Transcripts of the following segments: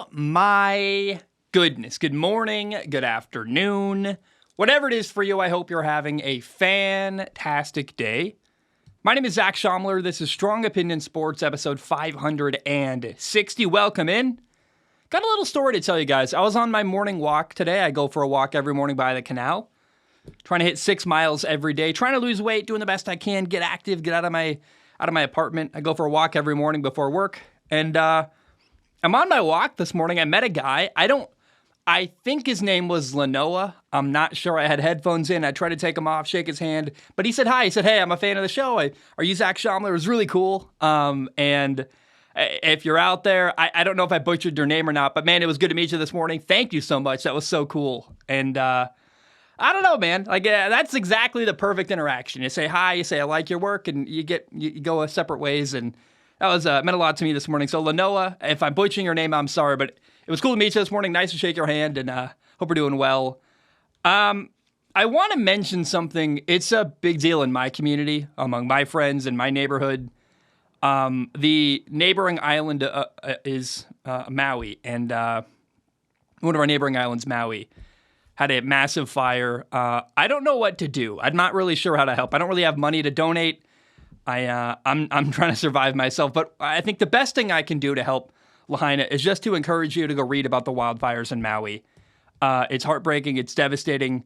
Oh my goodness. Good morning, good afternoon. Whatever it is for you, I hope you're having a fantastic day. My name is Zach Schomler. This is Strong Opinion Sports, episode 560. Welcome in. Got a little story to tell you guys. I was on my morning walk today. I go for a walk every morning by the canal. Trying to hit 6 miles every day. Trying to lose weight, doing the best I can, get active, get out of my apartment. I go for a walk every morning before work. And I'm on my walk this morning. I met a guy. I think his name was Lanoa. I'm not sure. I had headphones in. I tried to take him off, shake his hand. But he said hi. He said, hey, I'm a fan of the show. Are you Zach Schomler? It was really cool. And if you're out there, I don't know if I butchered your name or not, but man, it was good to meet you this morning. Thank you so much. That was so cool. And I don't know, man. Like that's exactly the perfect interaction. You say hi, you say I like your work, and you go separate ways. And that was meant a lot to me this morning. So Lanoa, if I'm butchering your name, I'm sorry, but it was cool to meet you this morning. Nice to shake your hand, and hope we're doing well. I want to mention something. It's a big deal in my community, among my friends in my neighborhood. The neighboring island is Maui, and one of our neighboring islands, Maui, had a massive fire. I don't know what to do. I'm not really sure how to help. I don't really have money to donate. I'm trying to survive myself, but I think the best thing I can do to help Lahaina is just to encourage you to go read about the wildfires in Maui. It's heartbreaking. It's devastating.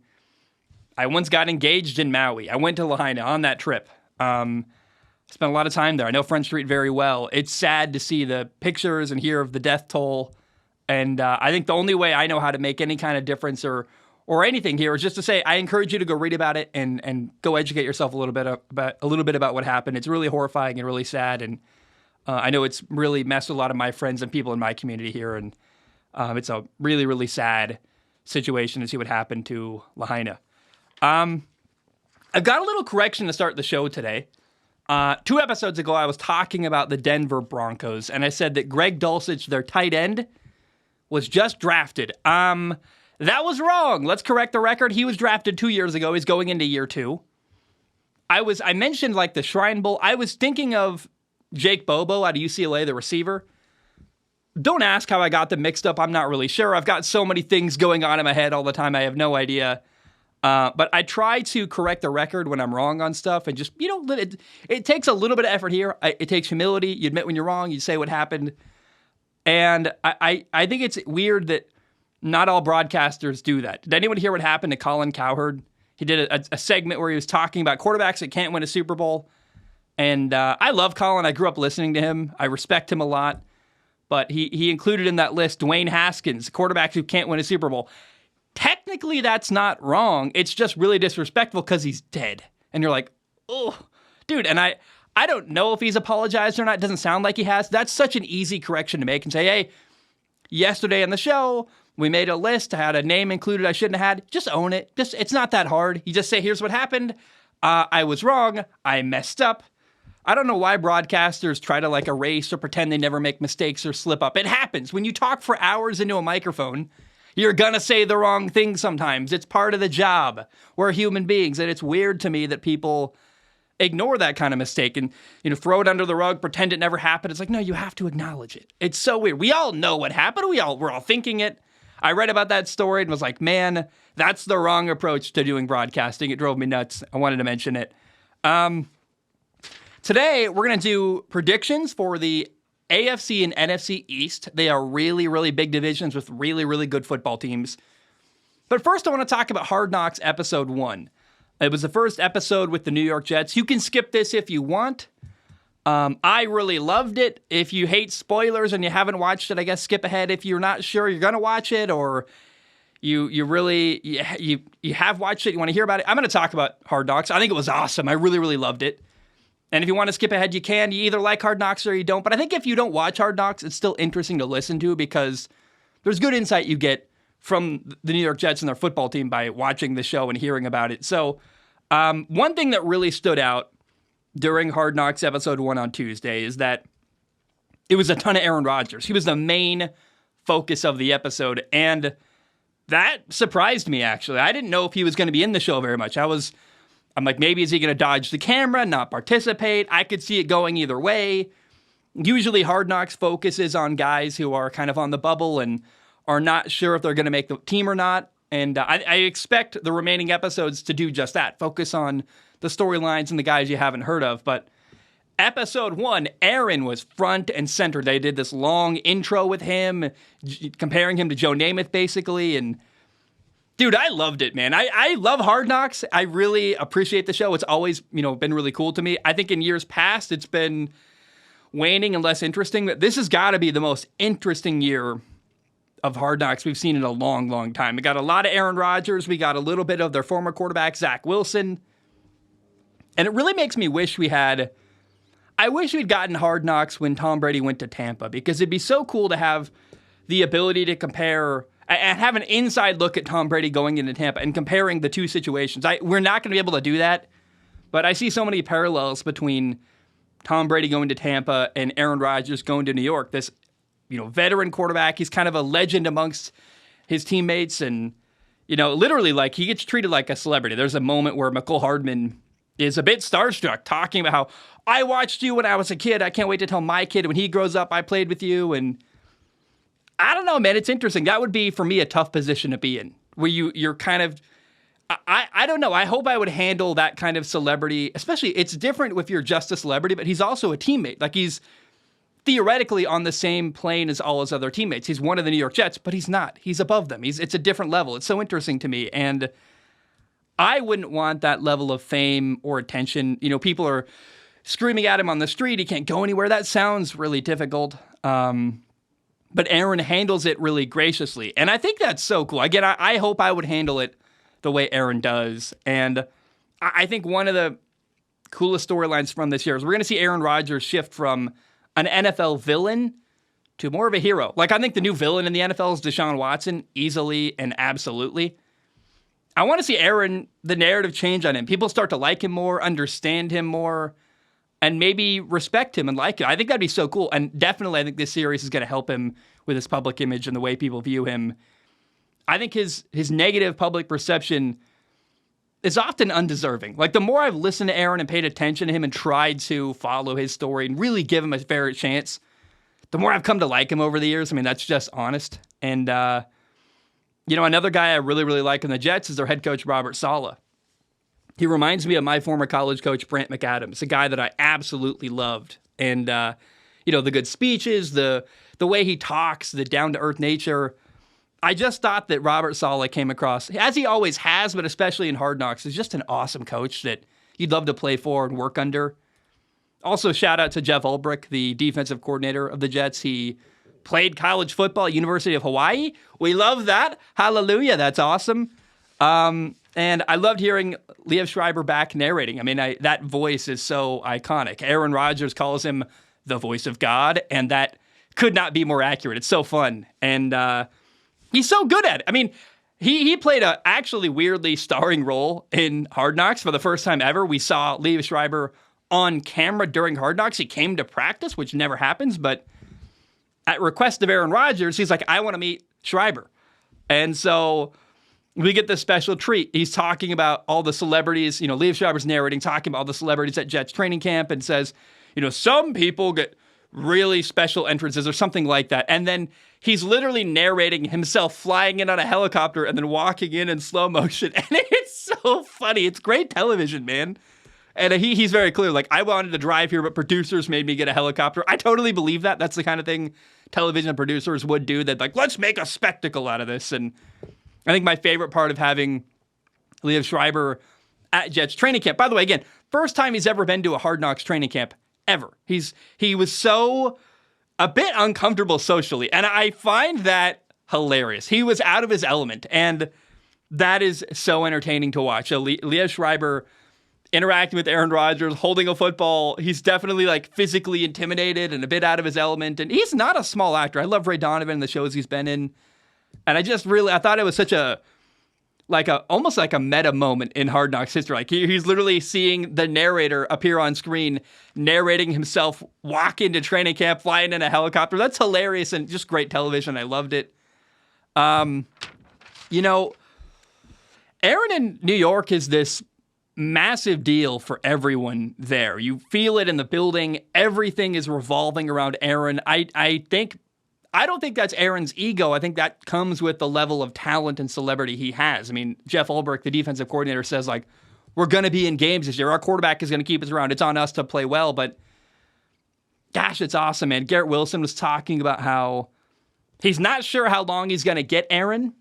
I once got engaged in Maui. I went to Lahaina on that trip. Spent a lot of time there. I know Front Street very well. It's sad to see the pictures and hear of the death toll. And I think the only way I know how to make any kind of difference or anything here is just to say I encourage you to go read about it and go educate yourself a little bit about what happened. It's really horrifying and really sad. And I know it's really messed with a lot of my friends and people in my community here. And it's a really, really sad situation to see what happened to Lahaina. I've got a little correction to start the show today. 2 episodes ago, I was talking about the Denver Broncos, and I said that Greg Dulcich, their tight end, was just drafted. That was wrong. Let's correct the record. He was drafted 2 years ago. He's going into year 2. I mentioned like the Shrine Bowl. I was thinking of Jake Bobo out of UCLA, the receiver. Don't ask how I got them mixed up. I'm not really sure. I've got so many things going on in my head all the time. I have no idea. But I try to correct the record when I'm wrong on stuff and just, it takes a little bit of effort here. It takes humility. You admit when you're wrong. You say what happened. And I think it's weird that not all broadcasters do that. Did anyone hear what happened to Colin Cowherd? He did a segment where he was talking about quarterbacks that can't win a Super Bowl. And I love Colin. I grew up listening to him. I respect him a lot. But he included in that list Dwayne Haskins, quarterbacks who can't win a Super Bowl. Technically, that's not wrong. It's just really disrespectful because he's dead. And you're like, oh, dude. And I don't know if he's apologized or not. It doesn't sound like he has. That's such an easy correction to make and say, hey, yesterday on the show, we made a list. I had a name included I shouldn't have had. Just own it. It's not that hard. You just say, here's what happened. I was wrong. I messed up. I don't know why broadcasters try to like erase or pretend they never make mistakes or slip up. It happens. When you talk for hours into a microphone, you're going to say the wrong thing sometimes. It's part of the job. We're human beings, and it's weird to me that people ignore that kind of mistake and, throw it under the rug, pretend it never happened. It's like, no, you have to acknowledge it. It's so weird. We all know what happened. We're all thinking it. I read about that story and was like, man, that's the wrong approach to doing broadcasting. It drove me nuts. I wanted to mention it. Today, we're going to do predictions for the AFC and NFC East. They are really, really big divisions with really, really good football teams. But first, I want to talk about Hard Knocks Episode 1. It was the first episode with the New York Jets. You can skip this if you want. I really loved it. If you hate spoilers and you haven't watched it, I guess skip ahead. If you're not sure you're going to watch it or you have watched it, you want to hear about it, I'm going to talk about Hard Knocks. I think it was awesome. I really, really loved it. And if you want to skip ahead, you can. You either like Hard Knocks or you don't. But I think if you don't watch Hard Knocks, it's still interesting to listen to because there's good insight you get from the New York Jets and their football team by watching the show and hearing about it. So one thing that really stood out during Hard Knocks Episode 1 on Tuesday is that it was a ton of Aaron Rodgers. He was the main focus of the episode, and that surprised me, actually. I didn't know if he was going to be in the show very much. I'm like, maybe is he going to dodge the camera, not participate? I could see it going either way. Usually Hard Knocks focuses on guys who are kind of on the bubble and are not sure if they're going to make the team or not. And I expect the remaining episodes to do just that, focus on the storylines and the guys you haven't heard of. But episode 1, Aaron was front and center. They did this long intro with him, comparing him to Joe Namath, basically. And, dude, I loved it, man. I love Hard Knocks. I really appreciate the show. It's always, been really cool to me. I think in years past, it's been waning and less interesting. But this has got to be the most interesting year of Hard Knocks we've seen in a long, long time. We got a lot of Aaron Rodgers. We got a little bit of their former quarterback, Zach Wilson. And it really makes me wish I wish we'd gotten Hard Knocks when Tom Brady went to Tampa, because it'd be so cool to have the ability to compare and have an inside look at Tom Brady going into Tampa and comparing the two situations. We're not going to be able to do that, but I see so many parallels between Tom Brady going to Tampa and Aaron Rodgers going to New York. This, veteran quarterback, he's kind of a legend amongst his teammates, and, literally, like, he gets treated like a celebrity. There's a moment where McCole Hardman is a bit starstruck, talking about how, I watched you when I was a kid. I can't wait to tell my kid when he grows up I played with you. And I don't know, man. It's interesting. That would be, for me, a tough position to be in, where you're kind of, I don't know. I hope I would handle that kind of celebrity, especially it's different if you're just a celebrity, but he's also a teammate. Like, he's theoretically on the same plane as all his other teammates. He's one of the New York Jets, but he's not. He's above them. It's a different level. It's so interesting to me. And I wouldn't want that level of fame or attention. People are screaming at him on the street. He can't go anywhere. That sounds really difficult. But Aaron handles it really graciously. And I think that's so cool. Again, I hope I would handle it the way Aaron does. And I think one of the coolest storylines from this year is we're going to see Aaron Rodgers shift from an NFL villain to more of a hero. Like, I think the new villain in the NFL is Deshaun Watson, easily and absolutely. I want to see Aaron, the narrative change on him. People start to like him more, understand him more, and maybe respect him and like him. I think that'd be so cool. And definitely, I think this series is going to help him with his public image and the way people view him. I think his negative public perception is often undeserving. Like, the more I've listened to Aaron and paid attention to him and tried to follow his story and really give him a fair chance, the more I've come to like him over the years. I mean, that's just honest. And, another guy I really, really like in the Jets is their head coach, Robert Saleh. He reminds me of my former college coach, Brant McAdams, a guy that I absolutely loved. And, the good speeches, the way he talks, the down-to-earth nature. I just thought that Robert Saleh came across, as he always has, but especially in Hard Knocks, is just an awesome coach that you'd love to play for and work under. Also, shout out to Jeff Ulbrich, the defensive coordinator of the Jets. He played college football at University of Hawaii. We love that. Hallelujah. That's awesome. And I loved hearing Liev Schreiber back narrating. I mean, that voice is so iconic. Aaron Rodgers calls him the voice of God, and that could not be more accurate. It's so fun. And he's so good at it. I mean, he played a actually weirdly starring role in Hard Knocks for the first time ever. We saw Liev Schreiber on camera during Hard Knocks. He came to practice, which never happens, but at request of Aaron Rodgers, he's like, I want to meet Schreiber. And so we get this special treat. He's talking about all the celebrities, Liev Schreiber's narrating, talking about all the celebrities at Jets training camp, and says, some people get really special entrances or something like that. And then he's literally narrating himself flying in on a helicopter and then walking in slow motion. And it's so funny. It's great television, man. And he's very clear, like, I wanted to drive here, but producers made me get a helicopter. I totally believe that. That's the kind of thing television producers would do. That, like, let's make a spectacle out of this. And I think my favorite part of having Liev Schreiber at Jets training camp, by the way, again, first time he's ever been to a Hard Knocks training camp ever. He was so a bit uncomfortable socially, and I find that hilarious. He was out of his element, and that is so entertaining to watch. Liev Schreiber interacting with Aaron Rodgers, holding a football. He's definitely, like, physically intimidated and a bit out of his element, and he's not a small actor. I love Ray Donovan and the shows he's been in, and I thought it was such almost like a meta moment in Hard Knocks history. Like, he's literally seeing the narrator appear on screen, narrating himself walk into training camp, flying in a helicopter. That's hilarious and just great television. I loved it. Aaron in New York is this massive deal for everyone there. You feel it in the building. Everything is revolving around Aaron. I don't think that's Aaron's ego. I think that comes with the level of talent and celebrity he has. I mean, Jeff Ulbrich, the defensive coordinator, says, like, we're going to be in games this year. Our quarterback is going to keep us around. It's on us to play well. But, gosh, it's awesome, man. Garrett Wilson was talking about how he's not sure how long he's going to get Aaron,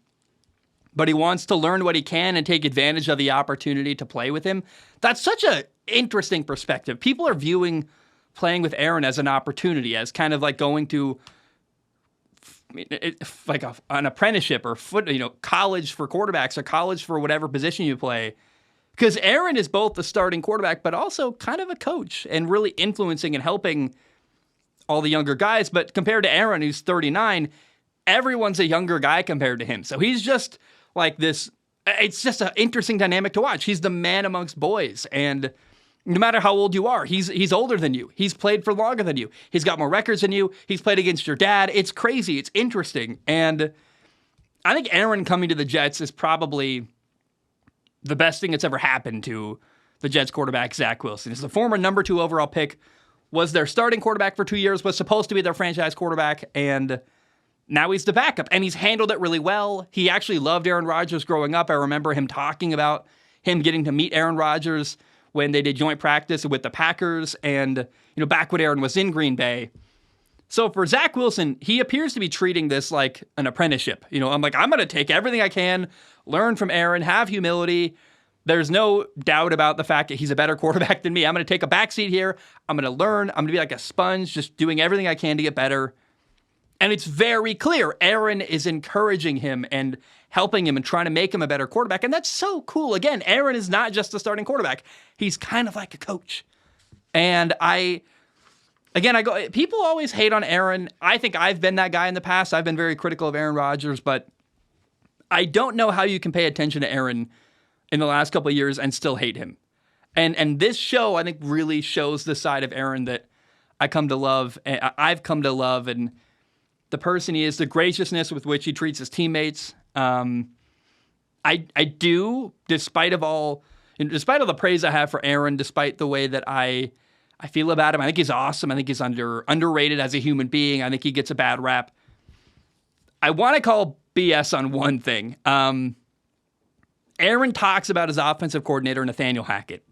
but he wants to learn what he can and take advantage of the opportunity to play with him. That's such an interesting perspective. People are viewing playing with Aaron as an opportunity, as kind of like going to like an apprenticeship or college for quarterbacks or college for whatever position you play. Because Aaron is both the starting quarterback, but also kind of a coach and really influencing and helping all the younger guys. But compared to Aaron, who's 39, everyone's a younger guy compared to him. So he's just like this. It's just an interesting dynamic to watch. He's the man amongst boys. And no matter how old you are, he's older than you. He's played for longer than you. He's got more records than you. He's played against your dad. It's crazy. It's interesting. And I think Aaron coming to the Jets is probably the best thing that's ever happened to the Jets quarterback, Zach Wilson. He's the former number 2 overall pick, was their starting quarterback for 2 years, was supposed to be their franchise quarterback, and now he's the backup, and he's handled it really well. He actually loved Aaron Rodgers growing up. I remember him talking about him getting to meet Aaron Rodgers when they did joint practice with the Packers and, back when Aaron was in Green Bay. So for Zach Wilson, he appears to be treating this like an apprenticeship. I'm going to take everything I can, learn from Aaron, have humility. There's no doubt about the fact that he's a better quarterback than me. I'm going to take a backseat here. I'm going to learn. I'm going to be like a sponge, just doing everything I can to get better. And it's very clear Aaron is encouraging him and helping him and trying to make him a better quarterback. And that's so cool. Again, Aaron is not just a starting quarterback. He's kind of like a coach. And people always hate on Aaron. I think I've been that guy in the past. I've been very critical of Aaron Rodgers, but I don't know how you can pay attention to Aaron in the last couple of years and still hate him. And this show, I think, really shows the side of Aaron that I've come to love, and the person he is, the graciousness with which he treats his teammates. I do, despite all the praise I have for Aaron, despite the way that I feel about him, I think he's awesome. I think he's underrated as a human being. I think he gets a bad rap. I want to call BS on one thing. Aaron talks about his offensive coordinator, Nathaniel Hackett.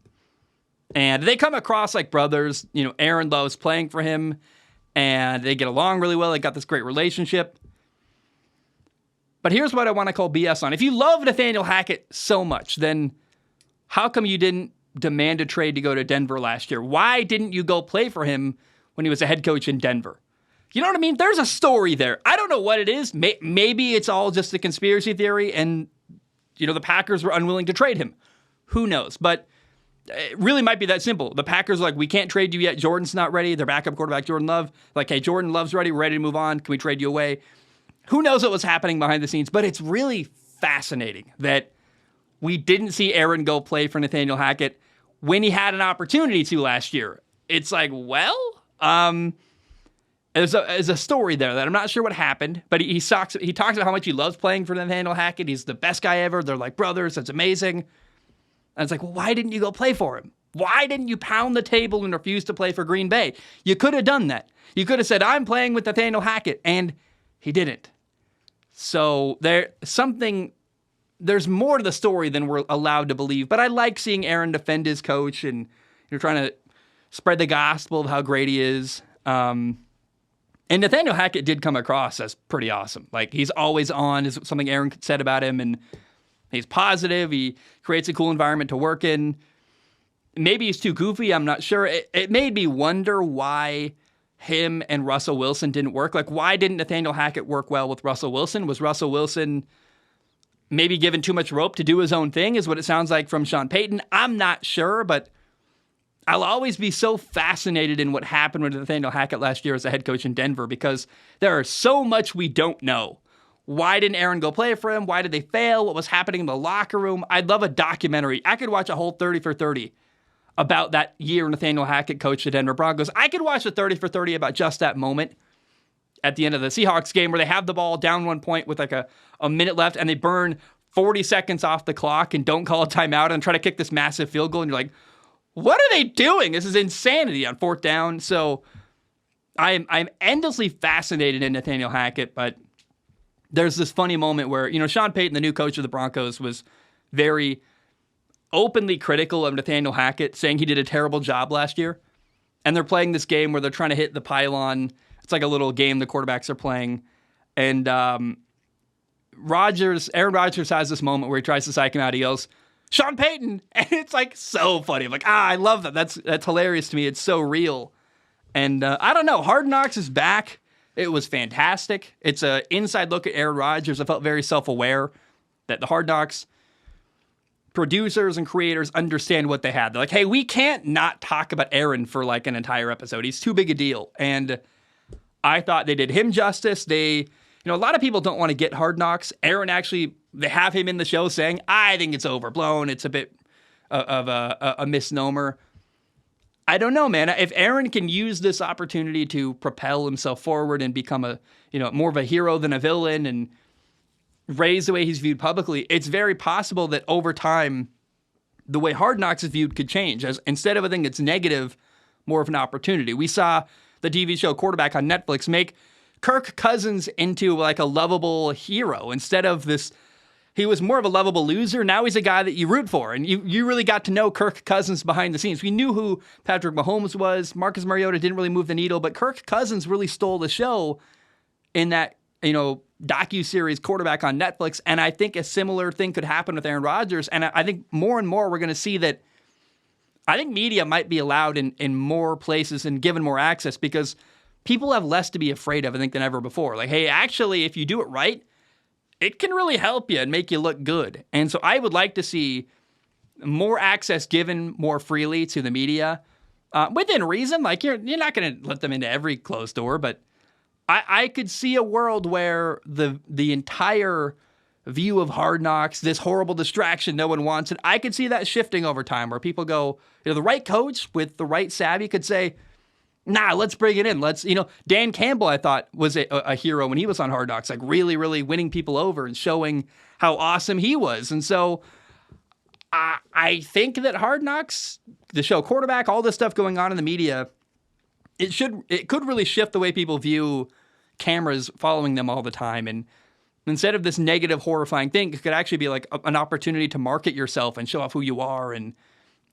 And they come across like brothers. Aaron loves playing for him, and they get along really well. They got this great relationship. But here's what I want to call BS on. If you love Nathaniel Hackett so much, then how come you didn't demand a trade to go to Denver last year? Why didn't you go play for him when he was a head coach in Denver? You know what I mean? There's a story there. I don't know what it is. Maybe it's all just a conspiracy theory and, the Packers were unwilling to trade him. Who knows? But it really might be that simple. The Packers are like, we can't trade you yet. Jordan's not ready. Their backup quarterback, Jordan Love, like, hey, Jordan Love's ready. We're ready to move on. Can we trade you away? Who knows what was happening behind the scenes? But it's really fascinating that we didn't see Aaron go play for Nathaniel Hackett when he had an opportunity to last year. It's like, there's a story there that I'm not sure what happened, but he talks about how much he loves playing for Nathaniel Hackett. He's the best guy ever. They're like brothers. That's amazing. And it's like, well, why didn't you go play for him? Why didn't you pound the table and refuse to play for Green Bay? You could have done that. You could have said, I'm playing with Nathaniel Hackett, and he didn't. So there's more to the story than we're allowed to believe, but I like seeing Aaron defend his coach and trying to spread the gospel of how great he is. And Nathaniel Hackett did come across as pretty awesome. Like, he's always on, is something Aaron said about him, and he's positive. He creates a cool environment to work in. Maybe he's too goofy. I'm not sure. It made me wonder why him and Russell Wilson didn't work. Like, why didn't Nathaniel Hackett work well with Russell Wilson? Was Russell Wilson maybe given too much rope to do his own thing, is what it sounds like from Sean Payton? I'm not sure, but I'll always be so fascinated in what happened with Nathaniel Hackett last year as a head coach in Denver, because there is so much we don't know. Why didn't Aaron go play for him? Why did they fail? What was happening in the locker room? I'd love a documentary. I could watch a whole 30 for 30 about that year Nathaniel Hackett coached the Denver Broncos. I could watch a 30 for 30 about just that moment at the end of the Seahawks game where they have the ball down 1 point with like a minute left, and they burn 40 seconds off the clock and don't call a timeout and try to kick this massive field goal. And you're like, what are they doing? This is insanity on fourth down. So I'm endlessly fascinated in Nathaniel Hackett, but there's this funny moment where, Sean Payton, the new coach of the Broncos, was very openly critical of Nathaniel Hackett, saying he did a terrible job last year. And they're playing this game where they're trying to hit the pylon. It's like a little game the quarterbacks are playing. And Aaron Rodgers has this moment where he tries to psych him out. He yells, Sean Payton. And it's like so funny. I'm like, I love that. That's hilarious to me. It's so real. And I don't know. Hard Knocks is back. It was fantastic. It's an inside look at Aaron Rodgers. I felt very self-aware that the Hard Knocks producers and creators understand what they had. They're like, hey, we can't not talk about Aaron for like an entire episode. He's too big a deal. And I thought they did him justice. A lot of people don't want to get Hard Knocks. Aaron actually, they have him in the show saying, I think it's overblown. It's a bit of a misnomer. I don't know, man. If Aaron can use this opportunity to propel himself forward and become more of a hero than a villain and raise the way he's viewed publicly, it's very possible that over time, the way Hard Knocks is viewed could change. As instead of a thing that's negative, more of an opportunity. We saw the TV show Quarterback on Netflix make Kirk Cousins into like a lovable hero. Instead of this, he was more of a lovable loser. Now he's a guy that you root for. And you really got to know Kirk Cousins behind the scenes. We knew who Patrick Mahomes was. Marcus Mariota didn't really move the needle, but Kirk Cousins really stole the show in that, docuseries Quarterback on Netflix. And I think a similar thing could happen with Aaron Rodgers. And I think more and more we're going to see that I think media might be allowed in more places and given more access because people have less to be afraid of, I think, than ever before. Like, hey, actually, if you do it right, it can really help you and make you look good. And so I would like to see more access given more freely to the media within reason. Like, you're not going to let them into every closed door, but I could see a world where the entire view of Hard Knocks, this horrible distraction, no one wants it, I could see that shifting over time where people go, the right coach with the right savvy could say, nah, let's bring it in. Let's, Dan Campbell, I thought, was a hero when he was on Hard Knocks, like really, really winning people over and showing how awesome he was. And so I think that Hard Knocks, the show Quarterback, all this stuff going on in the media, it could really shift the way people view cameras following them all the time. And instead of this negative, horrifying thing, it could actually be like an opportunity to market yourself and show off who you are. And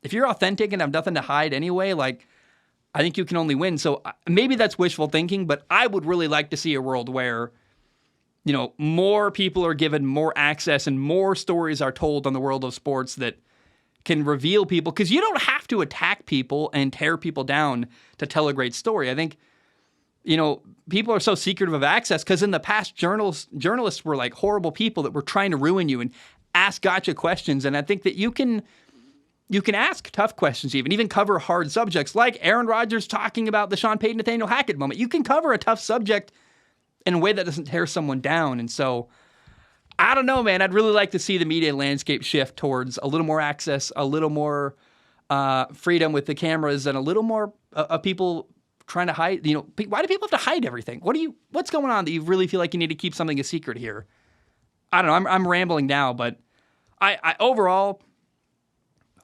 if you're authentic and have nothing to hide anyway, like, I think you can only win. So maybe that's wishful thinking, but I would really like to see a world where, more people are given more access and more stories are told on the world of sports that can reveal people. Because you don't have to attack people and tear people down to tell a great story. I think, people are so secretive of access because in the past, journalists were like horrible people that were trying to ruin you and ask gotcha questions. And I think that you can ask tough questions, even cover hard subjects like Aaron Rodgers talking about the Sean Payton, Nathaniel Hackett moment. You can cover a tough subject in a way that doesn't tear someone down. And so, I don't know, man. I'd really like to see the media landscape shift towards a little more access, a little more freedom with the cameras, and a little more of people trying to hide. Why do people have to hide everything? What's going on that you really feel like you need to keep something a secret here? I don't know. I'm rambling now, but I overall,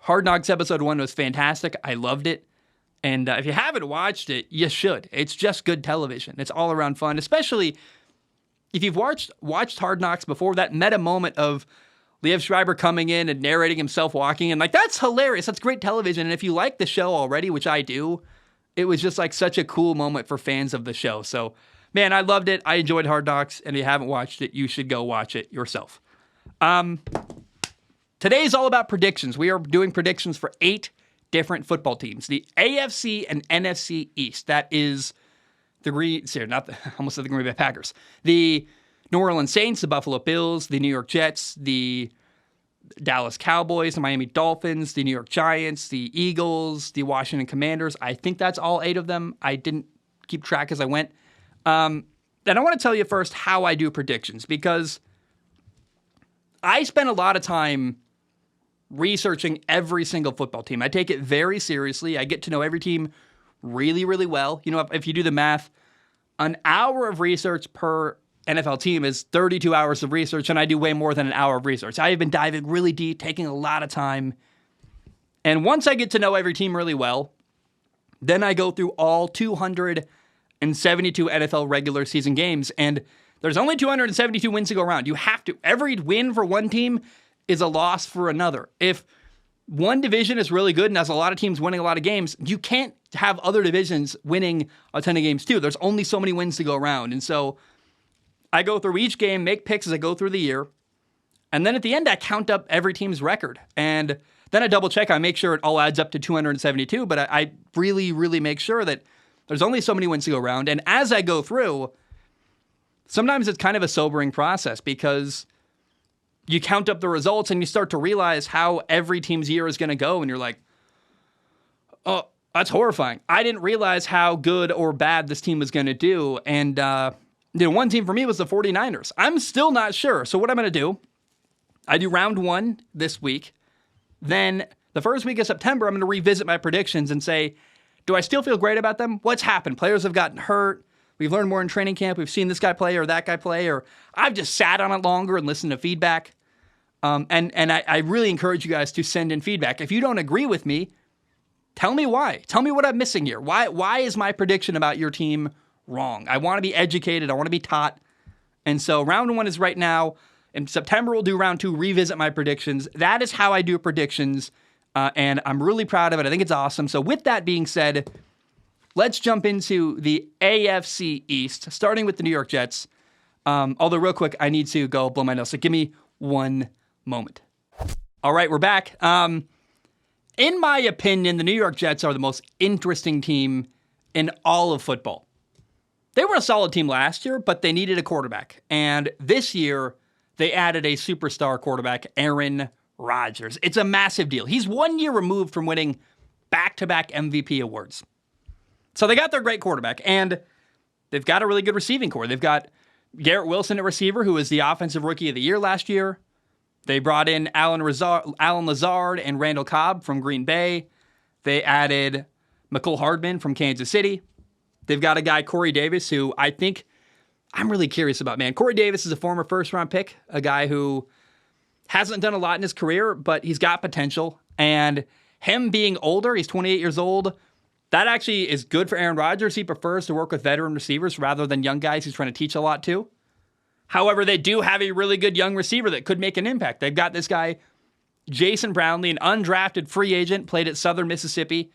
Hard Knocks episode 1 was fantastic. I loved it. And if you haven't watched it, you should. It's just good television. It's all around fun, especially if you've watched Hard Knocks before. That meta moment of Liev Schreiber coming in and narrating himself walking in, like, that's hilarious. That's great television. And if you like the show already, which I do, it was just like such a cool moment for fans of the show. So, man, I loved it. I enjoyed Hard Knocks. And if you haven't watched it, you should go watch it yourself. Today's all about predictions. We are doing predictions for 8 different football teams. The AFC and NFC East. That is the Green Bay Packers. The New Orleans Saints, the Buffalo Bills, the New York Jets, the Dallas Cowboys, the Miami Dolphins, the New York Giants, the Eagles, the Washington Commanders. I think that's all 8 of them. I didn't keep track as I went. And I want to tell you first how I do predictions, because I spend a lot of time researching every single football team. I take it very seriously. I get to know every team really, really well. If you do the math, an hour of research per NFL team is 32 hours of research, and I do way more than an hour of research. I have been diving really deep, taking a lot of time. And once I get to know every team really well, then I go through all 272 NFL regular season games, and there's only 272 wins to go around. You have to. Every win for one team is a loss for another. If one division is really good and has a lot of teams winning a lot of games, you can't have other divisions winning a ton of games too. There's only so many wins to go around. And so I go through each game, make picks as I go through the year, and then at the end I count up every team's record. And then I double check, I make sure it all adds up to 272, but I really, really make sure that there's only so many wins to go around. And as I go through, sometimes it's kind of a sobering process because you count up the results and you start to realize how every team's year is going to go. And you're like, oh, that's horrifying. I didn't realize how good or bad this team was going to do. And one team for me was the 49ers. I'm still not sure. So what I'm going to do, I do round one this week. Then the first week of September, I'm going to revisit my predictions and say, do I still feel great about them? What's happened? Players have gotten hurt. We've learned more in training camp. We've seen this guy play or that guy play, or I've just sat on it longer and listened to feedback. And I really encourage you guys to send in feedback. If you don't agree with me, tell me why. Tell me what I'm missing here. Why is my prediction about your team wrong? I want to be educated. I want to be taught. And so round one is right now. In September, we'll do round two, revisit my predictions. That is how I do predictions, and I'm really proud of it. I think it's awesome. So with that being said, let's jump into the AFC East, starting with the New York Jets. Although real quick, I need to go blow my nose, so give me one moment. All right, we're back. In my opinion, the New York Jets are the most interesting team in all of football. They were a solid team last year, but they needed a quarterback. And this year, they added a superstar quarterback, Aaron Rodgers. It's a massive deal. He's 1 year removed from winning back-to-back MVP awards. So they got their great quarterback, and they've got a really good receiving core. They've got Garrett Wilson at receiver, who was the Offensive Rookie of the Year last year. They brought in Alan Lazard and Randall Cobb from Green Bay. They added Mecole Hardman from Kansas City. They've got a guy, Corey Davis, who I think I'm really curious about, man. Corey Davis is a former first-round pick, a guy who hasn't done a lot in his career, but he's got potential. And him being older, he's 28 years old, that actually is good for Aaron Rodgers. He prefers to work with veteran receivers rather than young guys he's trying to teach a lot to. However, they do have a really good young receiver that could make an impact. They've got this guy, Jason Brownlee, an undrafted free agent, played at Southern Mississippi,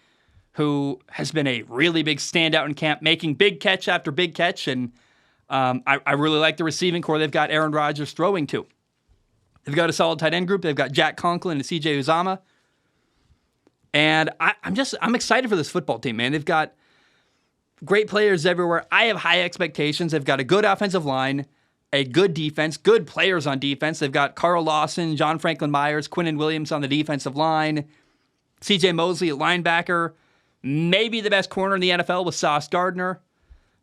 who has been a really big standout in camp, making big catch after big catch. And I really like the receiving core they've got Aaron Rodgers throwing to. They've got a solid tight end group. They've got Jack Conklin and CJ Uzama. And I'm excited for this football team, man. They've got great players everywhere. I have high expectations. They've got a good offensive line, a good defense, good players on defense. They've got Carl Lawson, John Franklin Myers, Quinnen Williams on the defensive line, CJ Mosley at linebacker, maybe the best corner in the NFL with Sauce Gardner.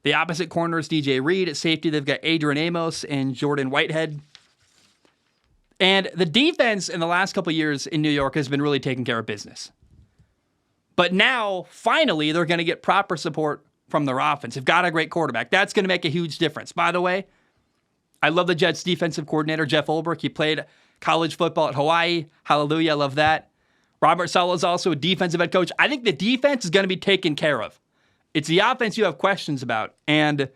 The opposite corner is DJ Reed. At safety, they've got Adrian Amos and Jordan Whitehead. And the defense in the last couple of years in New York has been really taking care of business. But now, finally, they're going to get proper support from their offense. They've got a great quarterback. That's going to make a huge difference. By the way, I love the Jets' defensive coordinator, Jeff Ulbrich. He played college football at Hawaii. Hallelujah, I love that. Robert Saleh is also a defensive head coach. I think the defense is going to be taken care of. It's the offense you have questions about. And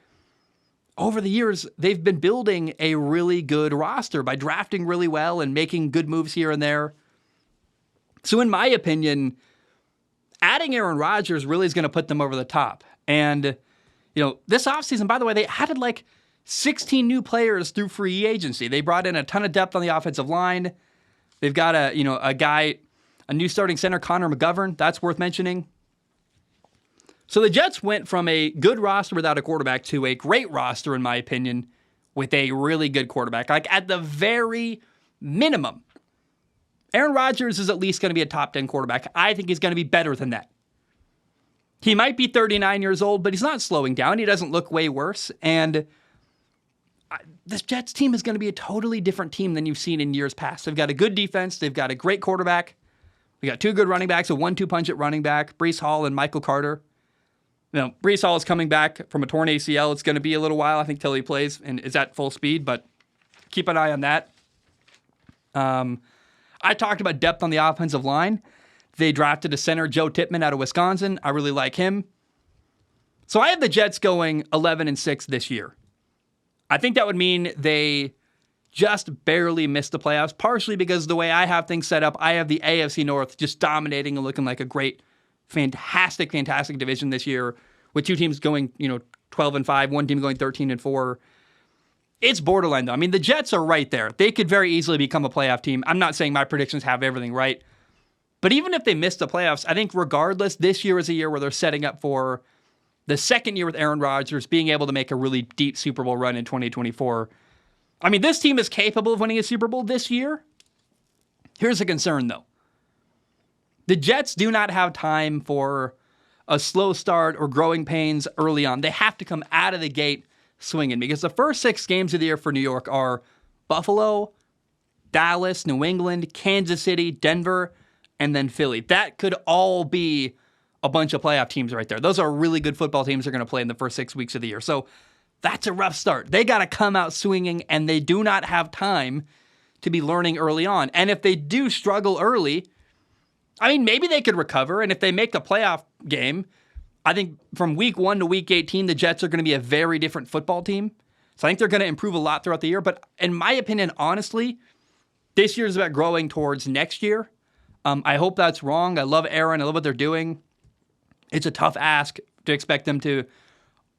over the years, they've been building a really good roster by drafting really well and making good moves here and there. So in my opinion, adding Aaron Rodgers really is going to put them over the top. And, this offseason, by the way, they added like 16 new players through free agency. They brought in a ton of depth on the offensive line. They've got a new starting center, Connor McGovern. That's worth mentioning. So the Jets went from a good roster without a quarterback to a great roster, in my opinion, with a really good quarterback. Like at the very minimum, Aaron Rodgers is at least going to be a top 10 quarterback. I think he's going to be better than that. He might be 39 years old, but he's not slowing down. He doesn't look way worse. And this Jets team is going to be a totally different team than you've seen in years past. They've got a good defense. They've got a great quarterback. We got two good running backs, a 1-2 punch at running back, Breece Hall and Michael Carter. Breece Hall is coming back from a torn ACL. It's going to be a little while, I think, till he plays and is at full speed, but keep an eye on that. I talked about depth on the offensive line. They drafted a center, Joe Tippmann, out of Wisconsin. I really like him. So I have the Jets going 11-6 this year. I think that would mean they just barely missed the playoffs, partially because the way I have things set up, I have the AFC North just dominating and looking like a great, fantastic division this year, with two teams going, 12-5, one team going 13-4. It's borderline, though. I mean, the Jets are right there. They could very easily become a playoff team. I'm not saying my predictions have everything right. But even if they miss the playoffs, I think regardless, this year is a year where they're setting up for the second year with Aaron Rodgers, being able to make a really deep Super Bowl run in 2024. I mean, this team is capable of winning a Super Bowl this year. Here's a concern, though. The Jets do not have time for a slow start or growing pains early on. They have to come out of the gate swinging, because the first 6 games of the year for New York are Buffalo, Dallas, New England, Kansas City, Denver, and then Philly. That could all be a bunch of playoff teams right there. Those are really good football teams they're going to play in the first 6 weeks of the year. So that's a rough start. They got to come out swinging, and they do not have time to be learning early on. And if they do struggle early, I mean, maybe they could recover. And if they make a playoff game, I think from week 1 to week 18, the Jets are going to be a very different football team. So I think they're going to improve a lot throughout the year. But in my opinion, honestly, this year is about growing towards next year. I hope that's wrong. I love Aaron. I love what they're doing. It's a tough ask to expect them to,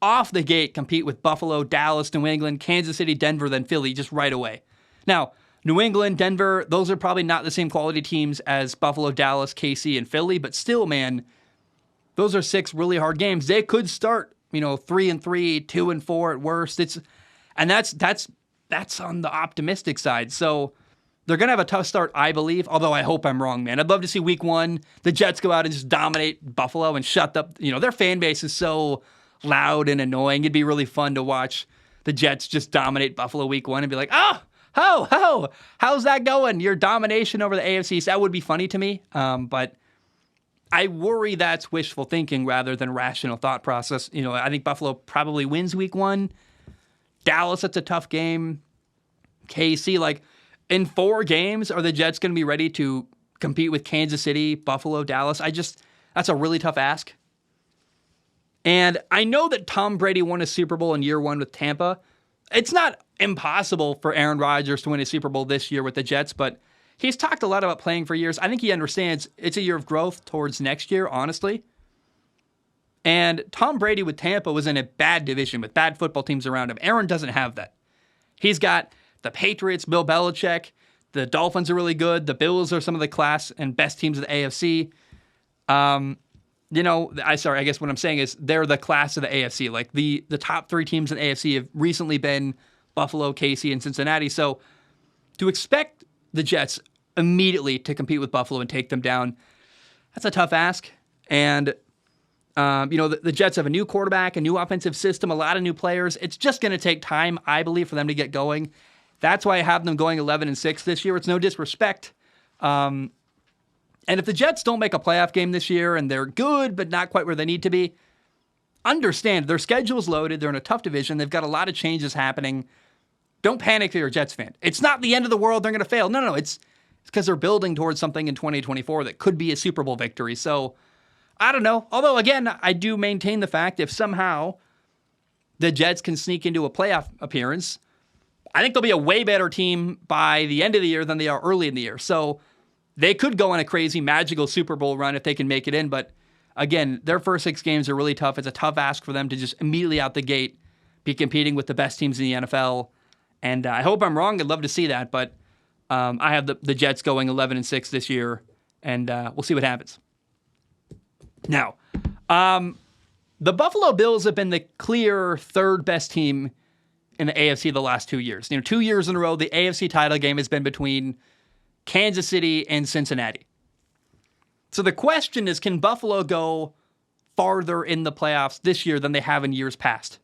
off the gate, compete with Buffalo, Dallas, New England, Kansas City, Denver, then Philly just right away. Now, New England, Denver, those are probably not the same quality teams as Buffalo, Dallas, KC, and Philly, but still, man, those are 6 really hard games. They could start, 3-3, 2-4 at worst. That's on the optimistic side. So they're going to have a tough start, I believe, although I hope I'm wrong, man. I'd love to see week 1, the Jets go out and just dominate Buffalo and shut up. Their fan base is so loud and annoying. It'd be really fun to watch the Jets just dominate Buffalo week 1 and be like, how's that going? Your domination over the AFC. So that would be funny to me. But I worry that's wishful thinking rather than rational thought process. I think Buffalo probably wins week 1. Dallas, that's a tough game. KC, in 4 games, are the Jets going to be ready to compete with Kansas City, Buffalo, Dallas? That's a really tough ask. And I know that Tom Brady won a Super Bowl in year 1 with Tampa. It's not impossible for Aaron Rodgers to win a Super Bowl this year with the Jets, but he's talked a lot about playing for years. I think he understands it's a year of growth towards next year, honestly. And Tom Brady with Tampa was in a bad division with bad football teams around him. Aaron doesn't have that. He's got the Patriots, Bill Belichick. The Dolphins are really good. The Bills are some of the class and best teams of the AFC. I guess what I'm saying is they're the class of the AFC. The top 3 teams in the AFC have recently been Buffalo, KC, and Cincinnati. So to expect the Jets immediately to compete with Buffalo and take them down, that's a tough ask. And, the Jets have a new quarterback, a new offensive system, a lot of new players. It's just going to take time, I believe, for them to get going. That's why I have them going 11-6 this year. It's no disrespect. And if the Jets don't make a playoff game this year and they're good but not quite where they need to be, understand their schedule's loaded. They're in a tough division. They've got a lot of changes happening. Don't panic if you're a Jets fan. It's not the end of the world. They're going to fail. No. It's because they're building towards something in 2024 that could be a Super Bowl victory. So I don't know. Although, again, I do maintain the fact if somehow the Jets can sneak into a playoff appearance, I think they'll be a way better team by the end of the year than they are early in the year. So they could go on a crazy, magical Super Bowl run if they can make it in. But again, their first 6 games are really tough. It's a tough ask for them to just immediately out the gate be competing with the best teams in the NFL. And I hope I'm wrong. I'd love to see that. But I have the Jets going 11-6 this year. And we'll see what happens. Now, the Buffalo Bills have been the clear 3rd best team in the AFC the last 2 years. 2 years in a row, the AFC title game has been between Kansas City and Cincinnati. So the question is, can Buffalo go farther in the playoffs this year than they have in years past?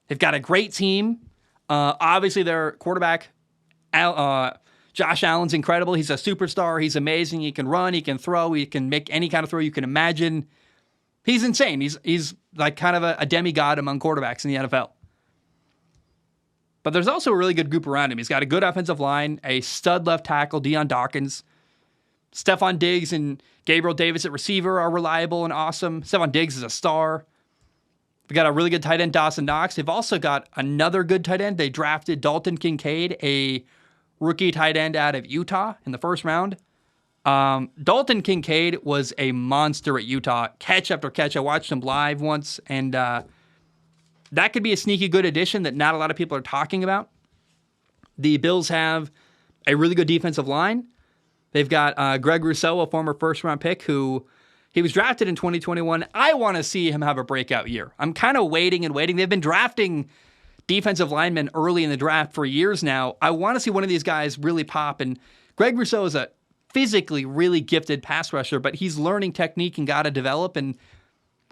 They've got a great team. Obviously, their quarterback, Josh Allen's incredible. He's a superstar. He's amazing. He can run. He can throw. He can make any kind of throw you can imagine. He's insane. He's like kind of a demigod among quarterbacks in the NFL. But there's also a really good group around him. He's got a good offensive line, a stud left tackle, Deion Dawkins. Stephon Diggs and Gabriel Davis at receiver are reliable and awesome. Stephon Diggs is a star. They've got a really good tight end, Dawson Knox. They've also got another good tight end. They drafted Dalton Kincaid, a rookie tight end out of Utah in the first round. Dalton Kincaid was a monster at Utah, catch after catch. I watched him live once, and that could be a sneaky good addition that not a lot of people are talking about. The Bills have a really good defensive line. They've got Greg Rousseau, a former first-round pick, who he was drafted in 2021. I want to see him have a breakout year. I'm kind of waiting and waiting. They've been drafting defensive linemen early in the draft for years now. I want to see one of these guys really pop, and Greg Rousseau is a physically really gifted pass rusher, but he's learning technique and got to develop, and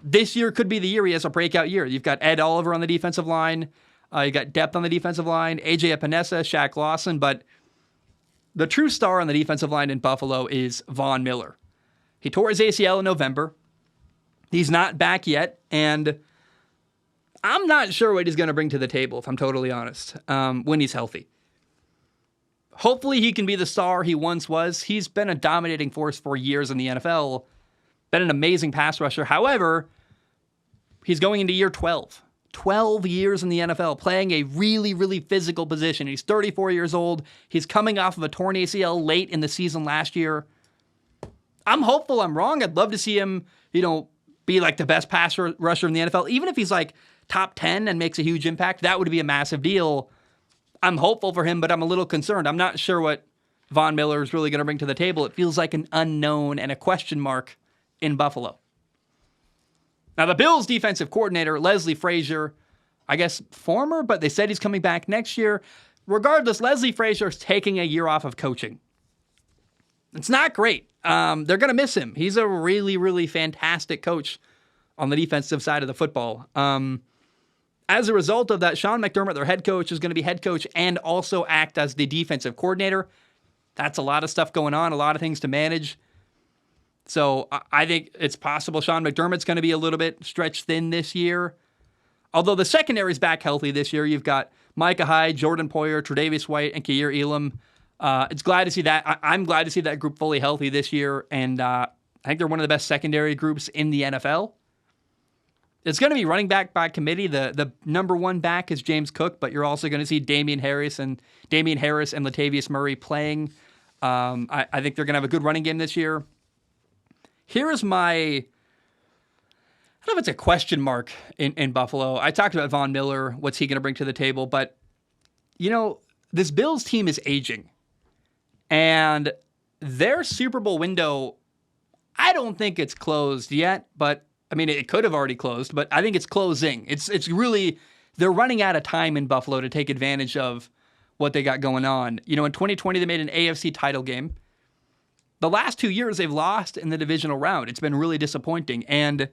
this year could be the year he has a breakout year. You've got Ed Oliver on the defensive line. You got depth on the defensive line, AJ Epinesa, Shaq Lawson, but the true star on the defensive line in Buffalo is Von Miller. He tore his ACL in November. He's not back yet, and I'm not sure what he's going to bring to the table, if I'm totally honest, when he's healthy. Hopefully he can be the star he once was. He's been a dominating force for years in the NFL, been an amazing pass rusher. However, he's going into year 12. 12 years in the NFL, playing a really, really physical position. He's 34 years old. He's coming off of a torn ACL late in the season last year. I'm hopeful I'm wrong. I'd love to see him, be like the best pass rusher in the NFL. Even if he's like top 10 and makes a huge impact, that would be a massive deal. I'm hopeful for him, but I'm a little concerned. I'm not sure what Von Miller is really going to bring to the table. It feels like an unknown and a question mark in Buffalo. Now, the Bills' defensive coordinator, Leslie Frazier, I guess former, but they said he's coming back next year. Regardless, Leslie Frazier is taking a year off of coaching. It's not great. They're going to miss him. He's a really, really fantastic coach on the defensive side of the football. As a result of that, Sean McDermott, their head coach, is going to be head coach and also act as the defensive coordinator. That's a lot of stuff going on, a lot of things to manage. So I think it's possible Sean McDermott's going to be a little bit stretched thin this year. Although the secondary's back healthy this year. You've got Micah Hyde, Jordan Poyer, Tre'Davious White, and Ka'ir Elam. It's glad to see that. I'm glad to see that group fully healthy this year, and I think they're one of the best secondary groups in the NFL. It's going to be running back by committee. The number one back is James Cook, but you're also going to see Damian Harris and Latavius Murray playing. I think they're going to have a good running game this year. Here is my, I don't know if it's a question mark in Buffalo. I talked about Von Miller, what's he going to bring to the table, but, this Bills team is aging. And their Super Bowl window, I don't think it's closed yet, but, it could have already closed, but I think it's closing. It's really, they're running out of time in Buffalo to take advantage of what they got going on. In 2020, they made an AFC title game. The last 2 years, they've lost in the divisional round. It's been really disappointing. And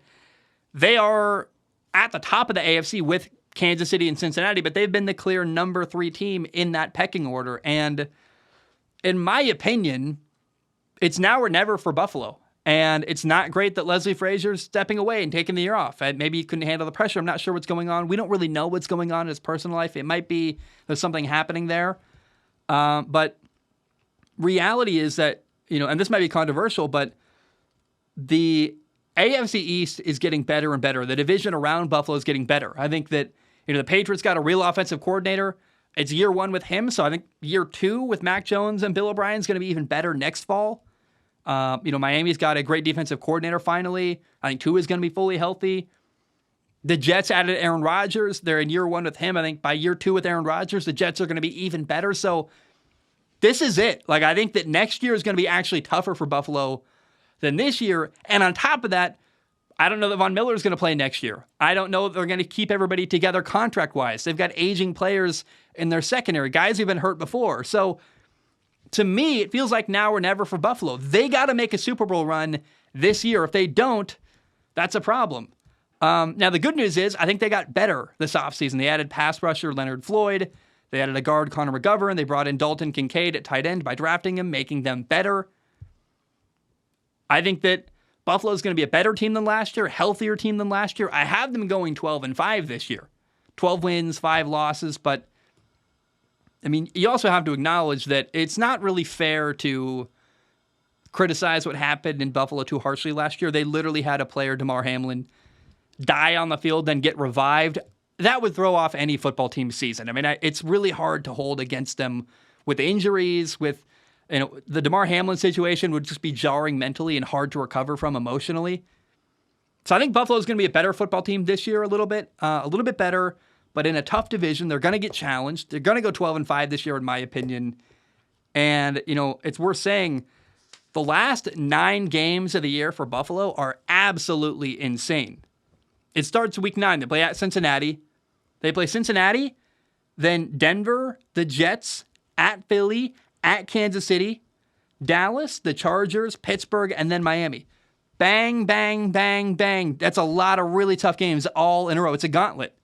they are at the top of the AFC with Kansas City and Cincinnati, but they've been the clear number 3 team in that pecking order. And in my opinion, it's now or never for Buffalo. And it's not great that Leslie Frazier's stepping away and taking the year off. And maybe he couldn't handle the pressure. I'm not sure what's going on. We don't really know what's going on in his personal life. It might be there's something happening there. But reality is that, and this might be controversial, but the AFC East is getting better and better. The division around Buffalo is getting better. I think that, the Patriots got a real offensive coordinator. It's year 1 with him, so I think year 2 with Mac Jones and Bill O'Brien is going to be even better next fall. Miami's got a great defensive coordinator finally. I think Tua is going to be fully healthy. The Jets added Aaron Rodgers. They're in year 1 with him. I think by year 2 with Aaron Rodgers, the Jets are going to be even better. So this is it. I think that next year is going to be actually tougher for Buffalo than this year. And on top of that, I don't know that Von Miller is going to play next year. I don't know if they're going to keep everybody together contract-wise. They've got aging players in their secondary, guys who've been hurt before. So to me, it feels like now or never for Buffalo. They got to make a Super Bowl run this year. If they don't, that's a problem. Now, the good news is I think they got better this offseason. They added pass rusher Leonard Floyd. They added a guard, Connor McGovern. They brought in Dalton Kincaid at tight end by drafting him, making them better. I think that Buffalo's going to be a better team than last year, a healthier team than last year. I have them going 12-5 this year. 12 wins, 5 losses, but I mean, you also have to acknowledge that it's not really fair to criticize what happened in Buffalo too harshly last year. They literally had a player, Damar Hamlin, die on the field, then get revived. That would throw off any football team's season. I mean, it's really hard to hold against them with injuries, with the Damar Hamlin situation would just be jarring mentally and hard to recover from emotionally. So I think Buffalo's going to be a better football team this year, a little bit better, but in a tough division. They're going to get challenged. They're going to go 12-5 this year, in my opinion. And, it's worth saying the last 9 games of the year for Buffalo are absolutely insane. It starts week 9. They play at Cincinnati. They play Cincinnati, then Denver, the Jets, at Philly, at Kansas City, Dallas, the Chargers, Pittsburgh, and then Miami. Bang, bang, bang, bang. That's a lot of really tough games all in a row. It's a gauntlet.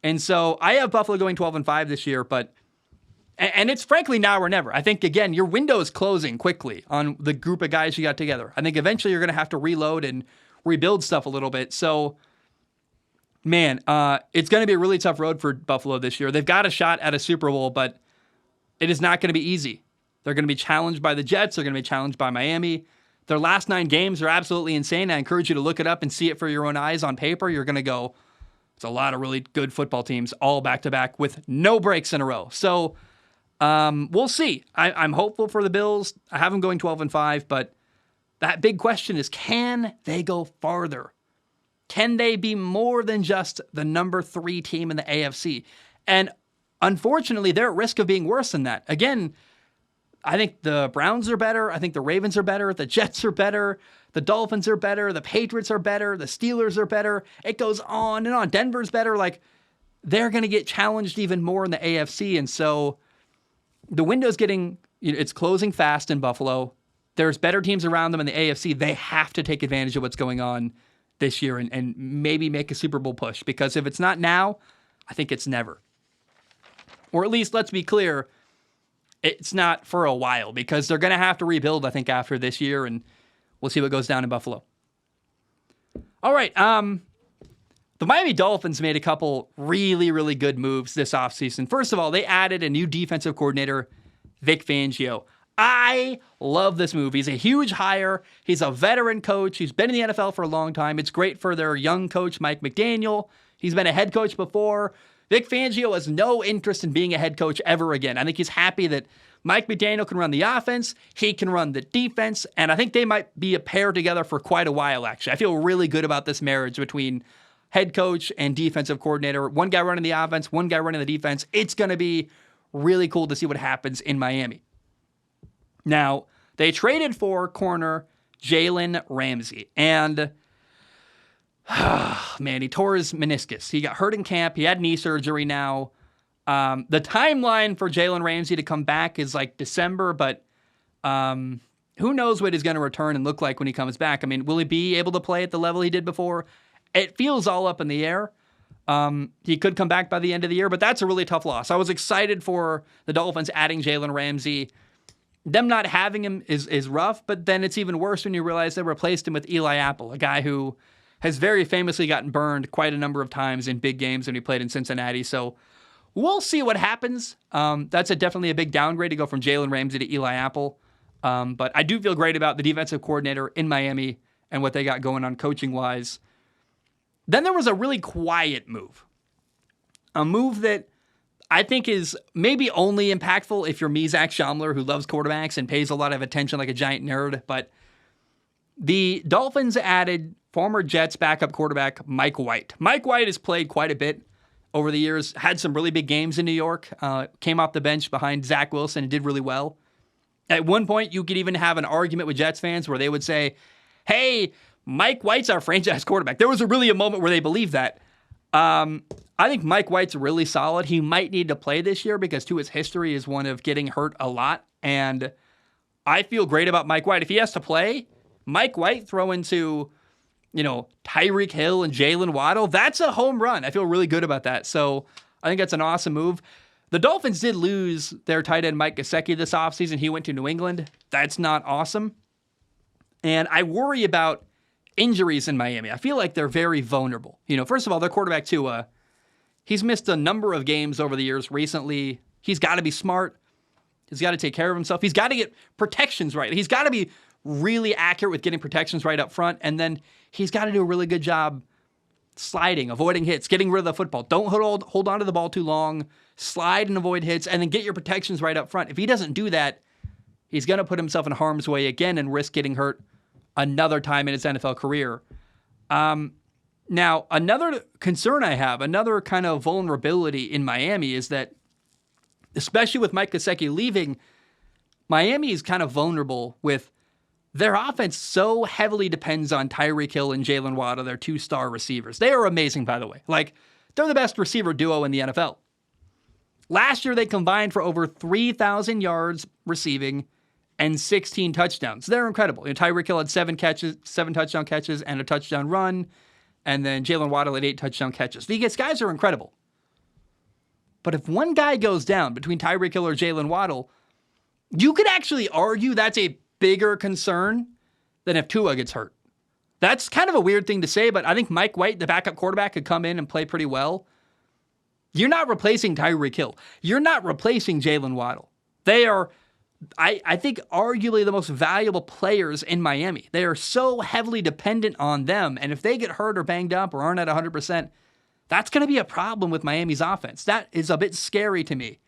And so I have Buffalo going 12-5 this year, and it's frankly now or never. I think, again, your window is closing quickly on the group of guys you got together. I think eventually you're going to have to reload and rebuild stuff a little bit. So, man, it's going to be a really tough road for Buffalo this year. They've got a shot at a Super Bowl, but it is not going to be easy. They're going to be challenged by the Jets. They're going to be challenged by Miami. Their last 9 games are absolutely insane. I encourage you to look it up and see it for your own eyes on paper. You're going to go, it's a lot of really good football teams all back-to-back with no breaks in a row. So we'll see. I'm hopeful for the Bills. I have them going 12-5, but that big question is, can they go farther? Can they be more than just the number 3 team in the AFC? And unfortunately, they're at risk of being worse than that. Again, I think the Browns are better. I think the Ravens are better. The Jets are better. The Dolphins are better. The Patriots are better. The Steelers are better. It goes on and on. Denver's better. They're going to get challenged even more in the AFC. And so the window's it's closing fast in Buffalo. There's better teams around them in the AFC. They have to take advantage of what's going on this year and maybe make a Super Bowl push, because if it's not now, I think it's never. Or at least, let's be clear, it's not for a while, because they're going to have to rebuild, I think, after this year, and we'll see what goes down in Buffalo. All right, the Miami Dolphins made a couple really, really good moves this offseason. First of all, they added a new defensive coordinator, Vic Fangio. I love this move. He's a huge hire. He's a veteran coach. He's been in the NFL for a long time. It's great for their young coach, Mike McDaniel. He's been a head coach before. Vic Fangio has no interest in being a head coach ever again. I think he's happy that Mike McDaniel can run the offense, he can run the defense, and I think they might be a pair together for quite a while, actually. I feel really good about this marriage between head coach and defensive coordinator. One guy running the offense, one guy running the defense. It's going to be really cool to see what happens in Miami. Now, they traded for corner Jalen Ramsey, and man, he tore his meniscus. He got hurt in camp. He had knee surgery now. The timeline for Jalen Ramsey to come back is December, but who knows what he's going to return and look like when he comes back. I mean, will he be able to play at the level he did before? It feels all up in the air. He could come back by the end of the year, but that's a really tough loss. I was excited for the Dolphins adding Jalen Ramsey. Them not having him is rough, but then it's even worse when you realize they replaced him with Eli Apple, a guy who has very famously gotten burned quite a number of times in big games when he played in Cincinnati. So we'll see what happens. That's definitely a big downgrade to go from Jalen Ramsey to Eli Apple. But I do feel great about the defensive coordinator in Miami and what they got going on coaching-wise. Then there was a really quiet move. A move that I think is maybe only impactful if you're me, Zach Schaumler, who loves quarterbacks and pays a lot of attention like a giant nerd. But the Dolphins added former Jets backup quarterback Mike White. Mike White has played quite a bit over the years, had some really big games in New York, came off the bench behind Zach Wilson and did really well. At one point, you could even have an argument with Jets fans where they would say, hey, Mike White's our franchise quarterback. There was really a moment where they believed that. I think Mike White's really solid. He might need to play this year because, too, his history is one of getting hurt a lot. And I feel great about Mike White. If he has to play, Mike White throw into, Tyreek Hill and Jalen Waddle, that's a home run. I feel really good about that. So I think that's an awesome move. The Dolphins did lose their tight end Mike Gesicki this offseason. He went to New England. That's not awesome. And I worry about injuries in Miami. I feel like they're very vulnerable. First of all, their quarterback Tua, he's missed a number of games over the years recently. He's got to be smart. He's got to take care of himself. He's got to get protections right. He's got to be really accurate with getting protections right up front. And then he's got to do a really good job sliding, avoiding hits, getting rid of the football. Don't hold on to the ball too long. Slide and avoid hits, and then get your protections right up front. If he doesn't do that, he's going to put himself in harm's way again and risk getting hurt another time in his NFL career. Now, another concern I have, another kind of vulnerability in Miami is that, especially with Mike Gesicki leaving, Miami is kind of vulnerable with their offense so heavily depends on Tyreek Hill and Jalen Waddle, their two-star receivers. They are amazing, by the way. They're the best receiver duo in the NFL. Last year, they combined for over 3,000 yards receiving and 16 touchdowns. They're incredible. Tyreek Hill had 7 touchdown catches, and a touchdown run. And then Jalen Waddle had 8 touchdown catches. These guys are incredible. But if one guy goes down between Tyreek Hill or Jalen Waddle, you could actually argue that's a bigger concern than if Tua gets hurt. That's kind of a weird thing to say, but I think Mike White, the backup quarterback, could come in and play pretty well. You're not replacing Tyreek Hill. You're not replacing Jalen Waddle. They are, I think, arguably the most valuable players in Miami. They are so heavily dependent on them, and if they get hurt or banged up or aren't at 100%, that's going to be a problem with Miami's offense. That is a bit scary to me.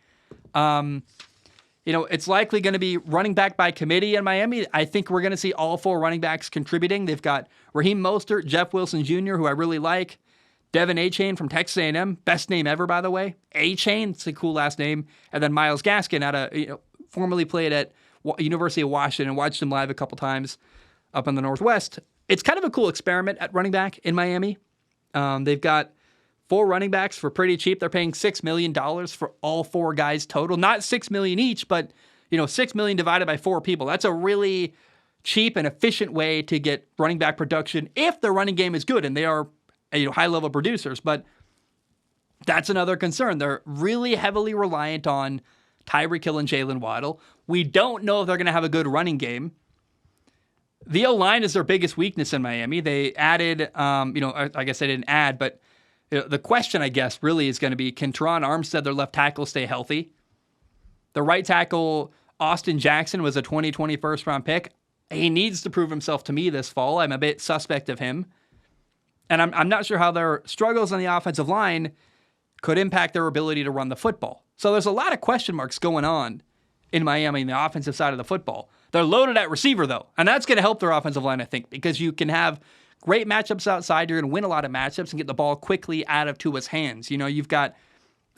It's likely going to be running back by committee in Miami. I think we're going to see all 4 running backs contributing. They've got Raheem Mostert, Jeff Wilson Jr., who I really like, Devin Achane from Texas A&M, best name ever, by the way. Achane, it's a cool last name. And then Myles Gaskin, formerly played at University of Washington, and watched him live a couple times up in the Northwest. It's kind of a cool experiment at running back in Miami. They've got 4 running backs for pretty cheap. They're paying $6 million for all 4 guys total. Not $6 million each, but $6 million divided by 4 people. That's a really cheap and efficient way to get running back production if the running game is good, and they are high-level producers. But that's another concern. They're really heavily reliant on Tyreek Hill and Jalen Waddle. We don't know if they're going to have a good running game. The O-line is their biggest weakness in Miami. They added, I guess they didn't add, but the question, I guess, really is going to be, can Teron Armstead, their left tackle, stay healthy? The right tackle, Austin Jackson, was a 2020 first-round pick. He needs to prove himself to me this fall. I'm a bit suspect of him. And I'm not sure how their struggles on the offensive line could impact their ability to run the football. So there's a lot of question marks going on in Miami in the offensive side of the football. They're loaded at receiver, though, and that's going to help their offensive line, I think, because you can have great matchups outside. You're going to win a lot of matchups and get the ball quickly out of Tua's hands. You've got,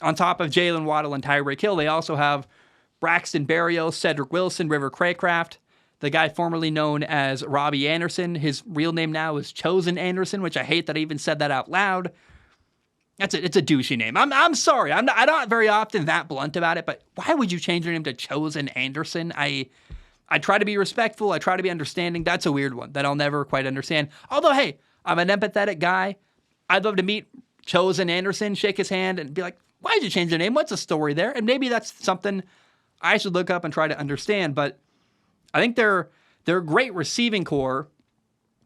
on top of Jalen Waddle and Tyreek Hill, they also have Braxton Berrios, Cedric Wilson, River Craycraft, the guy formerly known as Robbie Anderson. His real name now is Chosen Anderson, which I hate that I even said that out loud. It's a douchey name. I'm sorry. I'm not very often that blunt about it, but why would you change your name to Chosen Anderson? I try to be respectful. I try to be understanding. That's a weird one that I'll never quite understand. Although, hey, I'm an empathetic guy. I'd love to meet Chosen Anderson, shake his hand, and be like, why'd you change your name? What's the story there? And maybe that's something I should look up and try to understand. But I think they're a great receiving core.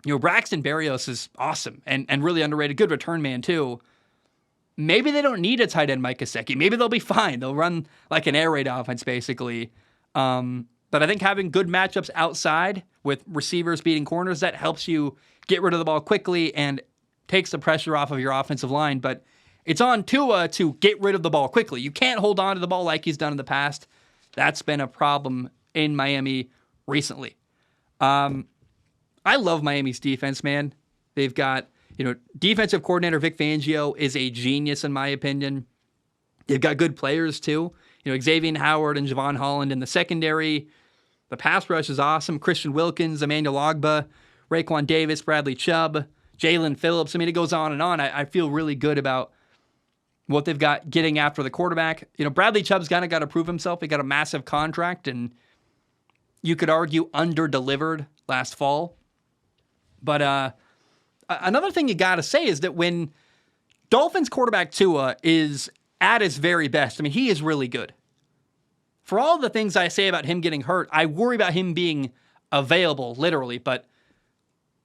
Braxton Berrios is awesome and really underrated. Good return man, too. Maybe they don't need a tight end, Mike Gesicki. Maybe they'll be fine. They'll run like an air raid offense, basically. But I think having good matchups outside with receivers beating corners, that helps you get rid of the ball quickly and takes the pressure off of your offensive line. But it's on Tua to get rid of the ball quickly. You can't hold on to the ball like he's done in the past. That's been a problem in Miami recently. I love Miami's defense, man. They've got, defensive coordinator Vic Fangio is a genius in my opinion. They've got good players too. Xavier Howard and Javon Holland in the secondary. The pass rush is awesome. Christian Wilkins, Emmanuel Ogbah, Raekwon Davis, Bradley Chubb, Jalen Phillips. I mean, it goes on and on. I feel really good about what they've got getting after the quarterback. Bradley Chubb's kind of got to prove himself. He got a massive contract, and you could argue under-delivered last fall. But another thing you got to say is that when Dolphins quarterback Tua is at his very best, I mean, he is really good. For all the things I say about him getting hurt, I worry about him being available, literally. But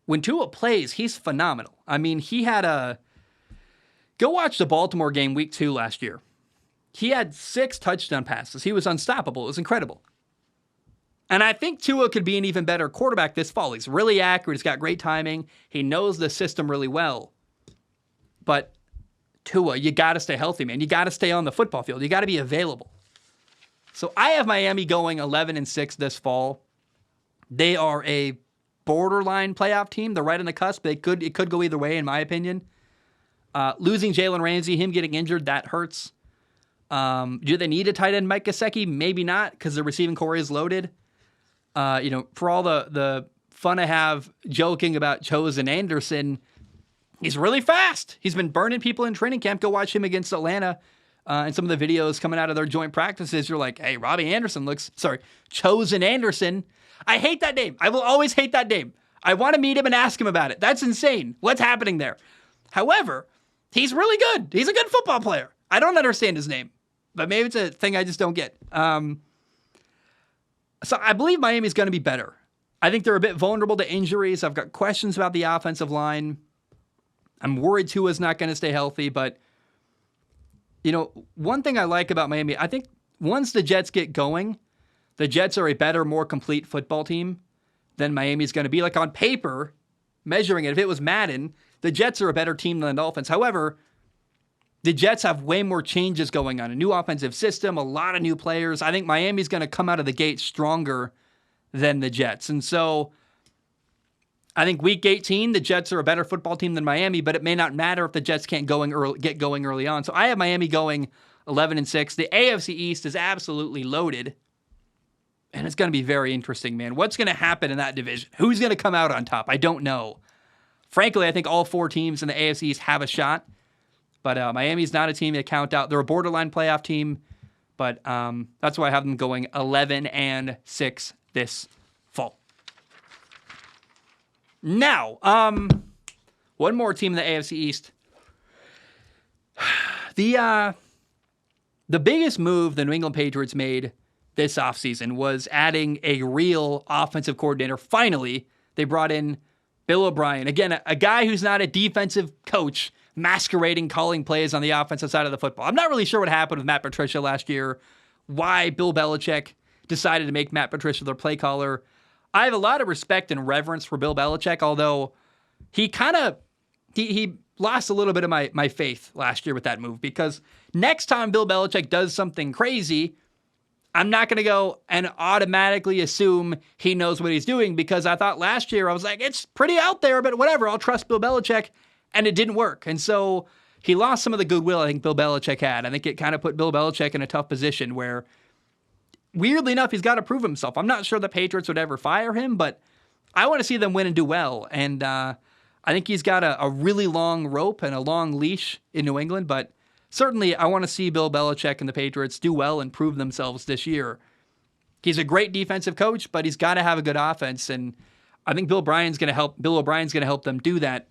when Tua plays, he's phenomenal. I mean, go watch the Baltimore game week 2 last year. He had 6 touchdown passes. He was unstoppable. It was incredible. And I think Tua could be an even better quarterback this fall. He's really accurate. He's got great timing. He knows the system really well. But Tua, you got to stay healthy, man. You got to stay on the football field. You got to be available. So I have Miami going 11-6 this fall. They are a borderline playoff team. They're right on the cusp. It could go either way, in my opinion. Losing Jalen Ramsey, him getting injured, that hurts. Do they need a tight end, Mike Gesicki? Maybe not, because the receiving core is loaded. For all the fun I have joking about Chosen Anderson, he's really fast. He's been burning people in training camp. Go watch him against Atlanta. And some of the videos coming out of their joint practices, you're like, hey, Chosen Anderson. I hate that name. I will always hate that name. I want to meet him and ask him about it. That's insane. What's happening there? However, he's really good. He's a good football player. I don't understand his name, but maybe it's a thing I just don't get. So I believe Miami's going to be better. I think they're a bit vulnerable to injuries. I've got questions about the offensive line. I'm worried Tua's not going to stay healthy, but one thing I like about Miami, I think once the Jets get going, the Jets are a better, more complete football team than Miami's going to be. Like on paper, measuring it, if it was Madden, the Jets are a better team than the Dolphins. However, the Jets have way more changes going on. A new offensive system, a lot of new players. I think Miami's going to come out of the gate stronger than the Jets. And so I think week 18, the Jets are a better football team than Miami, but it may not matter if the Jets can't get going early on. So I have Miami going 11-6. The AFC East is absolutely loaded. And it's going to be very interesting, man. What's going to happen in that division? Who's going to come out on top? I don't know. Frankly, I think all 4 teams in the AFC East have a shot. But Miami's not a team to count out. They're a borderline playoff team. But that's why I have them going 11-6 this fall. Now, one more team in the AFC East. The biggest move the New England Patriots made this offseason was adding a real offensive coordinator. Finally, they brought in Bill O'Brien. Again, a guy who's not a defensive coach masquerading, calling plays on the offensive side of the football. I'm not really sure what happened with Matt Patricia last year, why Bill Belichick decided to make Matt Patricia their play caller. I have a lot of respect and reverence for Bill Belichick, although he lost a little bit of my faith last year with that move, because next time Bill Belichick does something crazy, I'm not going to go and automatically assume he knows what he's doing, because I thought last year, I was like, it's pretty out there, but whatever, I'll trust Bill Belichick, and it didn't work. And so he lost some of the goodwill I think Bill Belichick had. I think it kind of put Bill Belichick in a tough position where, weirdly enough, he's got to prove himself. I'm not sure the Patriots would ever fire him, but I want to see them win and do well. And I think he's got a really long rope and a long leash in New England, but certainly, I want to see Bill Belichick and the Patriots do well and prove themselves this year. He's a great defensive coach, but he's got to have a good offense, and I think Bill O'Brien's going to help them do that.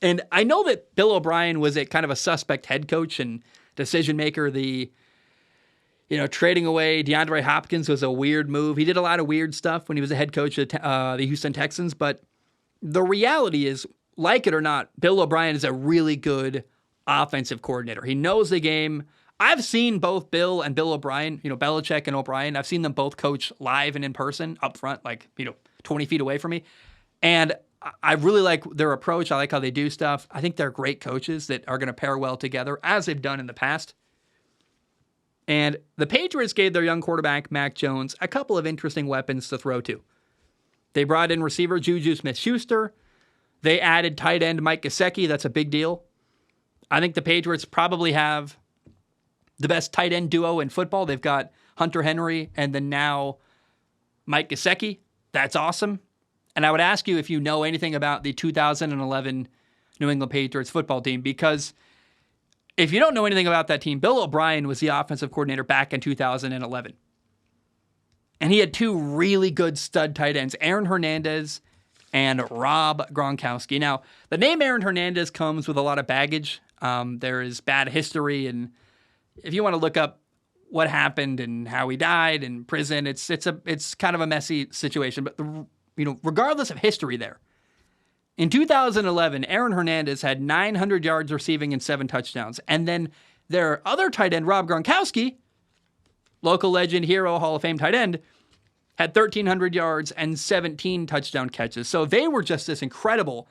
And I know that Bill O'Brien was a kind of a suspect head coach and decision maker. Trading away DeAndre Hopkins was a weird move. He did a lot of weird stuff when he was a head coach of the Houston Texans, but the reality is, like it or not, Bill O'Brien is a really good offensive coordinator. He knows the game. I've seen both Bill and Bill O'Brien, Belichick and O'Brien. I've seen them both coach live and in person up front, 20 feet away from me. And I really like their approach. I like how they do stuff. I think they're great coaches that are going to pair well together, as they've done in the past. And the Patriots gave their young quarterback, Mac Jones, a couple of interesting weapons to throw to. They brought in receiver Juju Smith-Schuster. They added tight end Mike Gesicki. That's a big deal. I think the Patriots probably have the best tight end duo in football. They've got Hunter Henry and then now Mike Gesicki. That's awesome. And I would ask you if you know anything about the 2011 New England Patriots football team, because if you don't know anything about that team, Bill O'Brien was the offensive coordinator back in 2011. And he had 2 really good stud tight ends, Aaron Hernandez and Rob Gronkowski. Now, the name Aaron Hernandez comes with a lot of baggage. There is bad history, and if you want to look up what happened and how he died in prison, it's kind of a messy situation. But regardless of history, there, In 2011, Aaron Hernandez had 900 yards receiving and 7 touchdowns. And then their other tight end, Rob Gronkowski, local legend, hero, Hall of Fame tight end, had 1,300 yards and 17 touchdown catches. So they were just this incredible,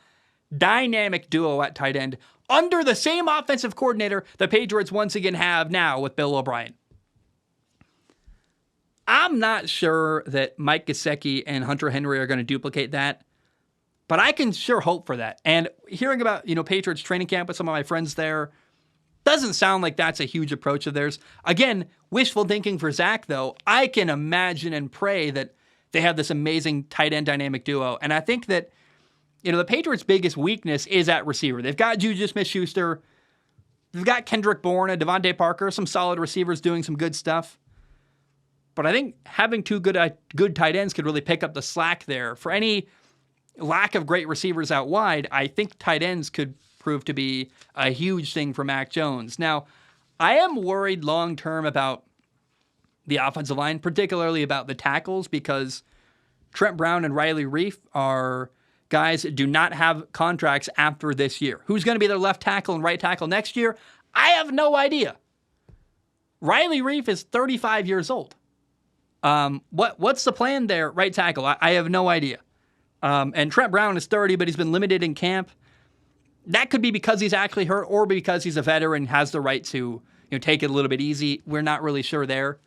dynamic duo at tight end under the same offensive coordinator the Patriots once again have now with Bill O'Brien. I'm not sure that Mike Gesicki and Hunter Henry are going to duplicate that, but I can sure hope for that. And hearing about, Patriots training camp with some of my friends there, doesn't sound like that's a huge approach of theirs. Again, wishful thinking for Zach, though. I can imagine and pray that they have this amazing tight end dynamic duo. And I think that, the Patriots' biggest weakness is at receiver. They've got Juju Smith-Schuster. They've got Kendrick Bourne and Devontae Parker, some solid receivers doing some good stuff. But I think having two good tight ends could really pick up the slack there. For any lack of great receivers out wide, I think tight ends could prove to be a huge thing for Mac Jones. Now, I am worried long-term about the offensive line, particularly about the tackles, because Trent Brown and Riley Reiff are guys that do not have contracts after this year. Who's going to be their left tackle and right tackle next year? I have no idea. Riley Reiff is 35 years old. What's the plan there, right tackle? I have no idea. And Trent Brown is 30, but he's been limited in camp. That could be because he's actually hurt or because he's a veteran, has the right to take it a little bit easy. We're not really sure there.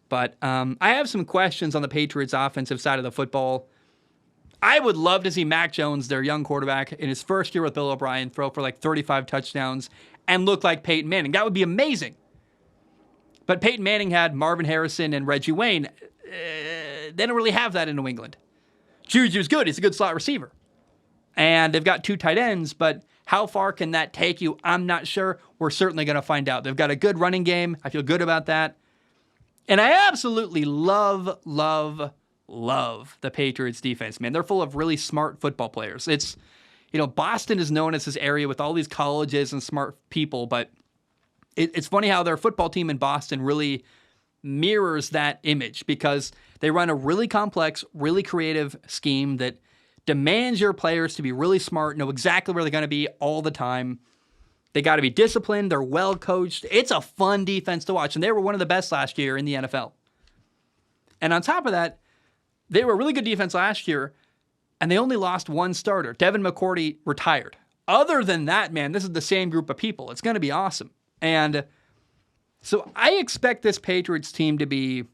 But I have some questions on the Patriots' offensive side of the football. I would love to see Mac Jones, their young quarterback, in his first year with Bill O'Brien, throw for like 35 touchdowns and look like Peyton Manning. That would be amazing. But Peyton Manning had Marvin Harrison and Reggie Wayne. They don't really have that in New England. Juju's good. He's a good slot receiver. And they've got 2 tight ends, but how far can that take you? I'm not sure. We're certainly going to find out. They've got a good running game. I feel good about that. And I absolutely love the Patriots defense, man. They're full of really smart football players. It's, Boston is known as this area with all these colleges and smart people, but it's funny how their football team in Boston really mirrors that image because they run a really complex, really creative scheme that demands your players to be really smart, know exactly where they're going to be all the time. They got to be disciplined. They're well coached. It's a fun defense to watch, and they were one of the best last year in the NFL. And on top of that, they were a really good defense last year, and they only lost one starter. Devin McCourty retired. Other than that, man, this is the same group of people. It's going to be awesome. And so I expect this Patriots team to be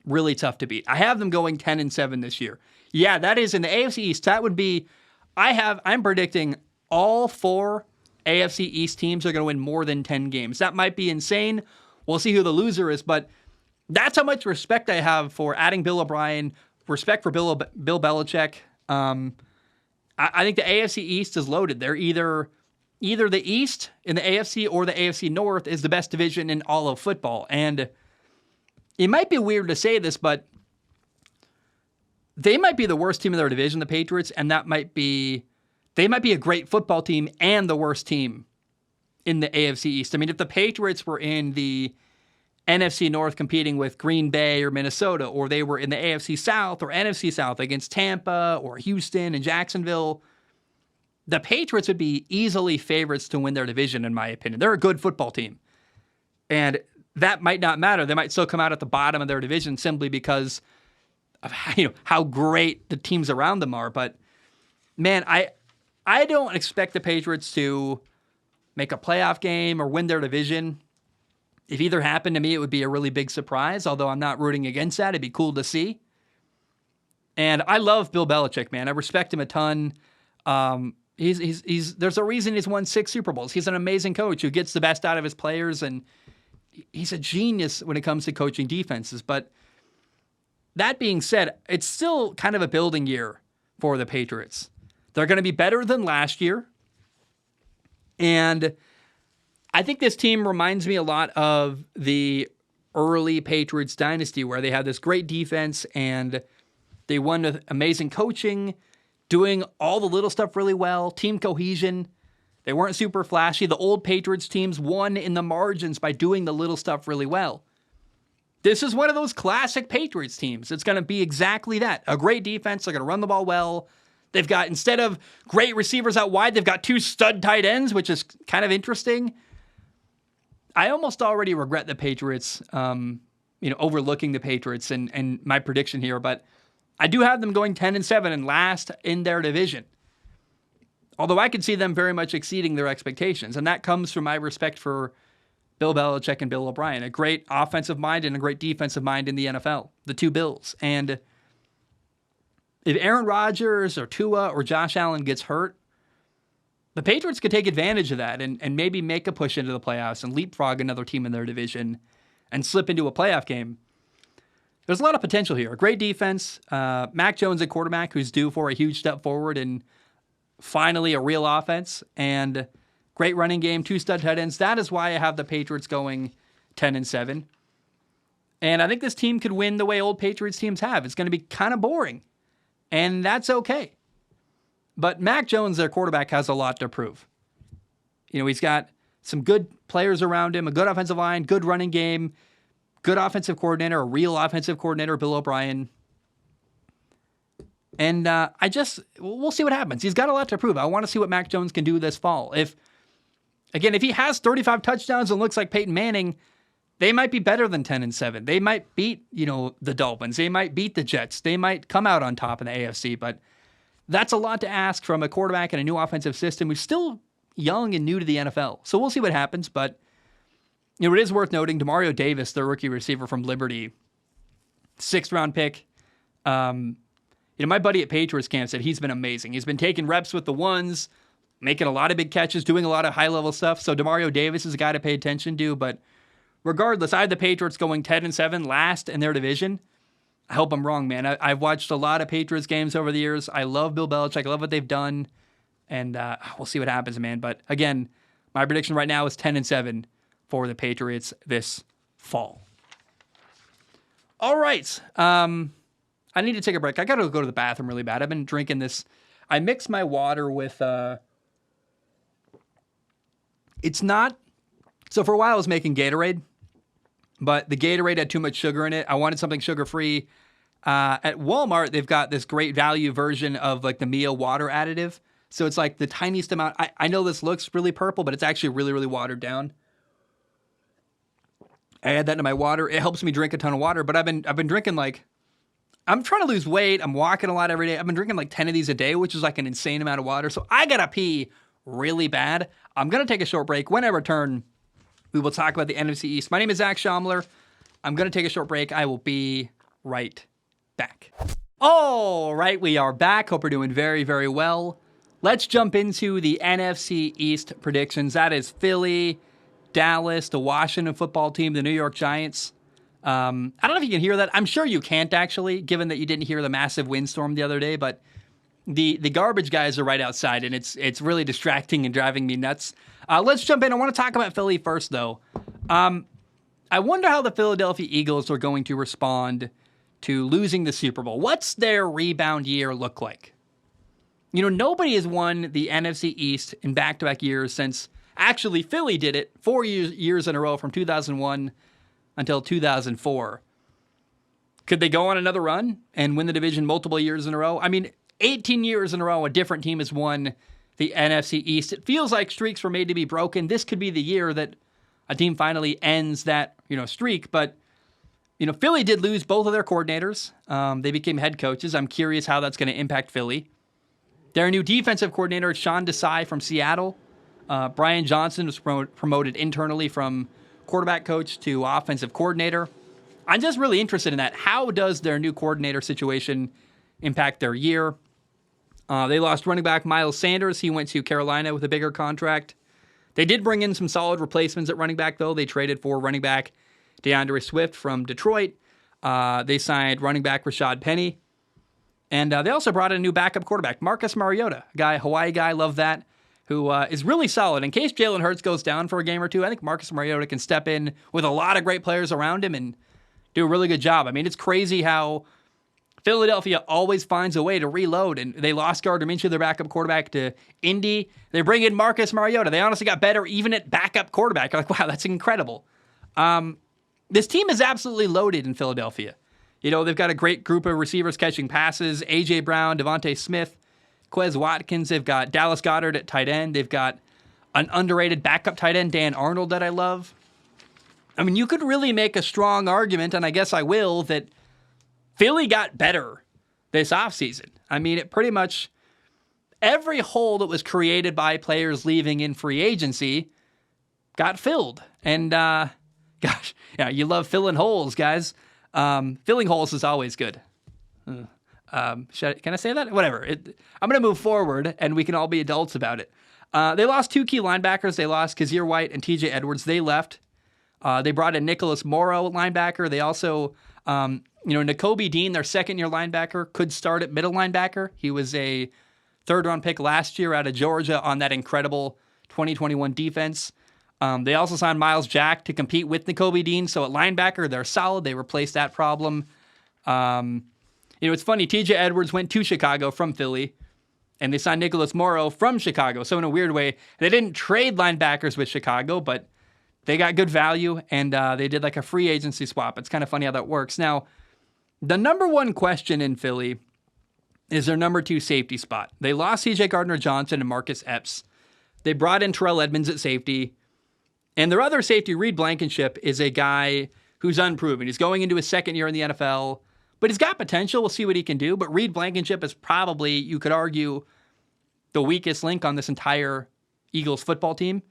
really tough to beat. I have them going 10-7 this year. Yeah, that is in the AFC East. That would be, I'm predicting all 4 AFC East teams are going to win more than 10 games. That might be insane. We'll see who the loser is, but that's how much respect I have for adding Bill O'Brien, respect for Bill Belichick. I think the AFC East is loaded. They're either the East in the AFC or the AFC North is the best division in all of football. And it might be weird to say this, but they might be the worst team in their division, the Patriots, and they might be a great football team and the worst team in the AFC East. I mean, if the Patriots were in the NFC North competing with Green Bay or Minnesota, or they were in the AFC South or NFC South against Tampa or Houston and Jacksonville, the Patriots would be easily favorites to win their division, in my opinion. They're a good football team. And that might not matter. They might still come out at the bottom of their division simply because of how great the teams around them are. But, man, I don't expect the Patriots to make a playoff game or win their division. If either happened to me, it would be a really big surprise, although I'm not rooting against that. It'd be cool to see. And I love Bill Belichick, man. I respect him a ton. There's a reason he's won 6 Super Bowls. He's an amazing coach who gets the best out of his players, and he's a genius when it comes to coaching defenses. But that being said, it's still kind of a building year for the Patriots. They're going to be better than last year. And I think this team reminds me a lot of the early Patriots dynasty where they had this great defense and they won with amazing coaching, doing all the little stuff really well, team cohesion. They weren't super flashy. The old Patriots teams won in the margins by doing the little stuff really well. This is one of those classic Patriots teams. It's going to be exactly that. A great defense. They're going to run the ball well. They've got, instead of great receivers out wide, they've got 2 stud tight ends, which is kind of interesting. I almost already regret the Patriots, overlooking the Patriots and my prediction here, but I do have them going 10-7 and last in their division. Although I could see them very much exceeding their expectations, and that comes from my respect for Bill Belichick and Bill O'Brien, a great offensive mind and a great defensive mind in the NFL, the 2 Bills. And if Aaron Rodgers or Tua or Josh Allen gets hurt, the Patriots could take advantage of that and maybe make a push into the playoffs and leapfrog another team in their division and slip into a playoff game. There's a lot of potential here. A great defense. Mac Jones at quarterback, who's due for a huge step forward and finally a real offense. And great running game, 2 stud tight ends. That is why I have the Patriots going 10-7. And I think this team could win the way old Patriots teams have. It's going to be kind of boring. And that's okay. But Mac Jones, their quarterback, has a lot to prove. He's got some good players around him, a good offensive line, good running game, good offensive coordinator, a real offensive coordinator, Bill O'Brien. And we'll see what happens. He's got a lot to prove. I want to see what Mac Jones can do this fall. If he has 35 touchdowns and looks like Peyton Manning, they might be better than 10-7. They might beat, the Dolphins. They might beat the Jets. They might come out on top in the AFC, but that's a lot to ask from a quarterback in a new offensive system who's still young and new to the NFL. So we'll see what happens, but it is worth noting Demario Davis, the rookie receiver from Liberty, 6th-round pick. My buddy at Patriots camp said he's been amazing. He's been taking reps with the ones, making a lot of big catches, doing a lot of high-level stuff. So Demario Davis is a guy to pay attention to, but regardless, I had the Patriots going 10-7 last in their division. I hope I'm wrong, man. I've watched a lot of Patriots games over the years. I love Bill Belichick. I love what they've done. And we'll see what happens, man. But again, my prediction right now is 10-7 for the Patriots this fall. All right. I need to take a break. I got to go to the bathroom really bad. I've been drinking this. I mix my water with... It's not... So for a while I was making Gatorade, but the Gatorade had too much sugar in it. I wanted something sugar-free. At Walmart, they've got this great value version of like the Mio water additive. So it's like the tiniest amount. I know this looks really purple, but it's actually really, really watered down. I add that to my water. It helps me drink a ton of water, but I've been drinking I'm trying to lose weight. I'm walking a lot every day. I've been drinking like 10 of these a day, which is like an insane amount of water. So I got to pee really bad. I'm going to take a short break. When I return, we will talk about the NFC East. My name is Zach Schomler. I'm going to take a short break. I will be right back. All right, we are back. Hope we're doing very, very well. Let's jump into the NFC East predictions. That is Philly, Dallas, the Washington football team, the New York Giants. I don't know if you can hear that. I'm sure you can't actually, given that you didn't hear the massive windstorm the other day, but the garbage guys are right outside, and it's really distracting and driving me nuts. Let's jump in. I want to talk about Philly first, though. I wonder how the Philadelphia Eagles are going to respond to losing the Super Bowl. What's their rebound year look like? Nobody has won the NFC East in back-to-back years since, actually, Philly did it 4 years in a row from 2001 until 2004. Could they go on another run and win the division multiple years in a row? I mean, 18 years in a row, a different team has won the NFC East. It feels like streaks were made to be broken. This could be the year that a team finally ends that, streak. But, Philly did lose both of their coordinators. They became head coaches. I'm curious how that's going to impact Philly. Their new defensive coordinator, Sean Desai from Seattle. Brian Johnson was promoted internally from quarterback coach to offensive coordinator. I'm just really interested in that. How does their new coordinator situation impact their year? They lost running back Miles Sanders. He went to Carolina with a bigger contract. They did bring in some solid replacements at running back, though. They traded for running back DeAndre Swift from Detroit. They signed running back Rashad Penny. And they also brought in a new backup quarterback, Marcus Mariota, Hawaii guy, love that, who is really solid. In case Jalen Hurts goes down for a game or two, I think Marcus Mariota can step in with a lot of great players around him and do a really good job. I mean, it's crazy how Philadelphia always finds a way to reload, and they lost Gardner Minshew, their backup quarterback, to Indy. They bring in Marcus Mariota. They honestly got better even at backup quarterback. You're like, wow, that's incredible. This team is absolutely loaded in Philadelphia. They've got a great group of receivers catching passes. A.J. Brown, Devontae Smith, Quez Watkins. They've got Dallas Goedert at tight end. They've got an underrated backup tight end, Dan Arnold, that I love. I mean, you could really make a strong argument, and I guess I will, that Philly got better this offseason. I mean, it pretty much every hole that was created by players leaving in free agency got filled. And, gosh, yeah, you love filling holes, guys. Filling holes is always good. Can I say that? Whatever. I'm going to move forward, and we can all be adults about it. They lost two key linebackers. They lost Kazir White and TJ Edwards. They left. They brought in Nicholas Morrow, linebacker. They also, Nakobe Dean, their second-year linebacker, could start at middle linebacker. He was a third-round pick last year out of Georgia on that incredible 2021 defense. They also signed Miles Jack to compete with Nakobe Dean. So at linebacker, they're solid. They replaced that problem. It's funny. TJ Edwards went to Chicago from Philly, and they signed Nicholas Morrow from Chicago. So in a weird way, they didn't trade linebackers with Chicago, but they got good value, and they did like a free agency swap. It's kind of funny how that works. Now, the number one question in Philly is their number 2 safety spot. They lost C.J. Gardner-Johnson and Marcus Epps. They brought in Terrell Edmonds at safety. And their other safety, Reed Blankenship, is a guy who's unproven. He's going into his second year in the NFL, but he's got potential. We'll see what he can do. But Reed Blankenship is probably, you could argue, the weakest link on this entire Eagles football team.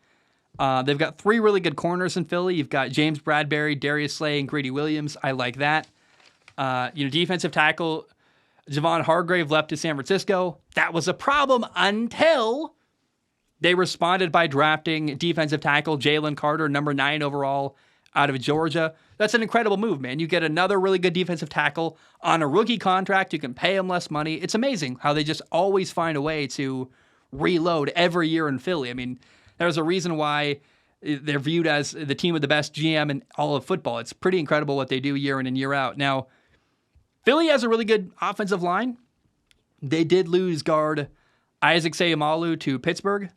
They've got 3 really good corners in Philly. You've got James Bradbury, Darius Slay, and Grady Williams. I like that. Defensive tackle, Javon Hargrave left to San Francisco. That was a problem until they responded by drafting defensive tackle Jalen Carter, number 9 overall, out of Georgia. That's an incredible move, man. You get another really good defensive tackle on a rookie contract. You can pay him less money. It's amazing how they just always find a way to reload every year in Philly. I mean, there's a reason why they're viewed as the team with the best GM in all of football. It's pretty incredible what they do year in and year out. Now, Philly has a really good offensive line. They did lose guard Isaac Seumalo to Pittsburgh.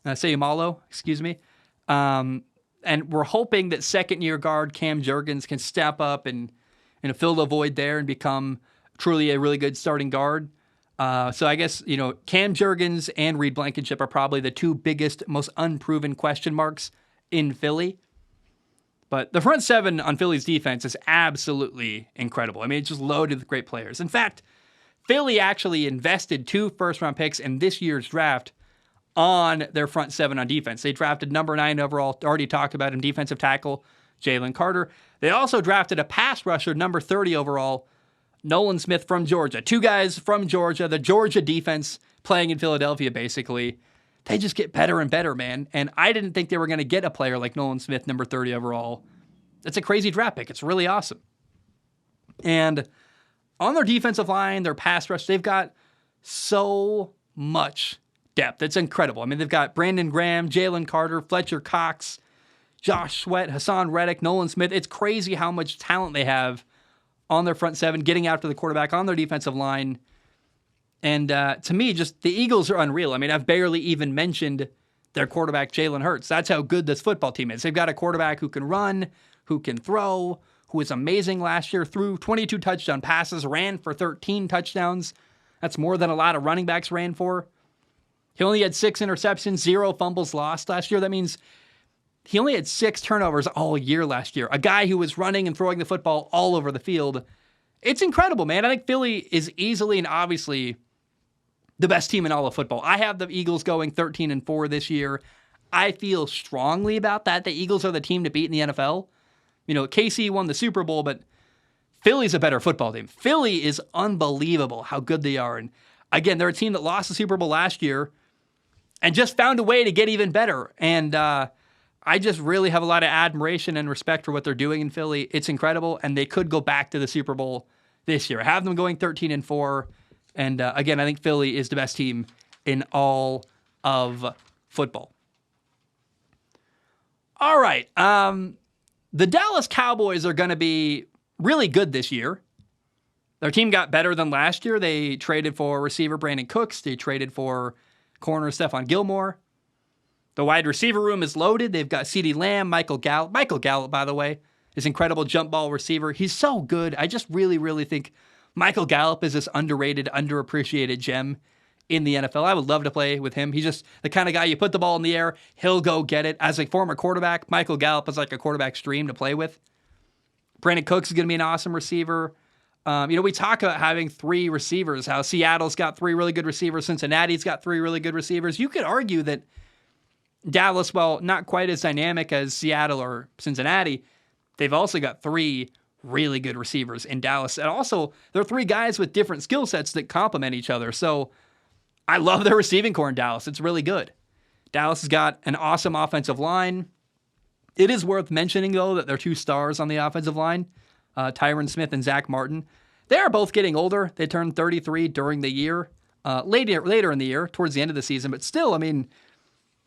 Seumalo, excuse me. And we're hoping that second-year guard Cam Jurgens can step up and fill the void there and become truly a really good starting guard. So I guess, Cam Jurgens and Reed Blankenship are probably the 2 biggest, most unproven question marks in Philly. But the front 7 on Philly's defense is absolutely incredible. I mean, it's just loaded with great players. In fact, Philly actually invested 2 first-round picks in this year's draft on their front 7 on defense. They drafted number 9 overall, already talked about him, defensive tackle Jalen Carter. They also drafted a pass rusher, number 30 overall, Nolan Smith from Georgia. 2 guys from Georgia, the Georgia defense playing in Philadelphia, basically. They just get better and better, man. And I didn't think they were going to get a player like Nolan Smith, number 30 overall. That's a crazy draft pick. It's really awesome. And on their defensive line, their pass rush, they've got so much depth. It's incredible. I mean, they've got Brandon Graham, Jalen Carter, Fletcher Cox, Josh Sweat, Hassan Reddick, Nolan Smith. It's crazy how much talent they have on their front 7, getting after the quarterback on their defensive line. And to me, just the Eagles are unreal. I mean, I've barely even mentioned their quarterback, Jalen Hurts. That's how good this football team is. They've got a quarterback who can run, who can throw, who was amazing last year, threw 22 touchdown passes, ran for 13 touchdowns. That's more than a lot of running backs ran for. He only had 6 interceptions, 0 fumbles lost last year. That means he only had 6 turnovers all year last year. A guy who was running and throwing the football all over the field. It's incredible, man. I think Philly is easily and obviously the best team in all of football. I have the Eagles going 13-4 this year. I feel strongly about that. The Eagles are the team to beat in the NFL. KC won the Super Bowl, but Philly's a better football team. Philly is unbelievable how good they are. And again, they're a team that lost the Super Bowl last year and just found a way to get even better. And I just really have a lot of admiration and respect for what they're doing in Philly. It's incredible, and they could go back to the Super Bowl this year. I have them going 13-4. And again, I think Philly is the best team in all of football. All right. The Dallas Cowboys are going to be really good this year. Their team got better than last year. They traded for receiver Brandon Cooks. They traded for corner Stephon Gilmore. The wide receiver room is loaded. They've got CeeDee Lamb, Michael Gallup. Michael Gallup, by the way, is incredible jump ball receiver. He's so good. I just really, really think Michael Gallup is this underrated, underappreciated gem in the NFL. I would love to play with him. He's just the kind of guy you put the ball in the air, he'll go get it. As a former quarterback, Michael Gallup is like a quarterback stream to play with. Brandon Cooks is going to be an awesome receiver. We talk about having 3 receivers, how Seattle's got 3 really good receivers, Cincinnati's got 3 really good receivers. You could argue that Dallas, while not quite as dynamic as Seattle or Cincinnati, they've also got 3 really good receivers in Dallas. And also, they're 3 guys with different skill sets that complement each other. So I love their receiving core in Dallas. It's really good. Dallas has got an awesome offensive line. It is worth mentioning, though, that their 2 stars on the offensive line, Tyron Smith and Zach Martin, they are both getting older. They turned 33 during the year, later in the year, towards the end of the season. But still, I mean,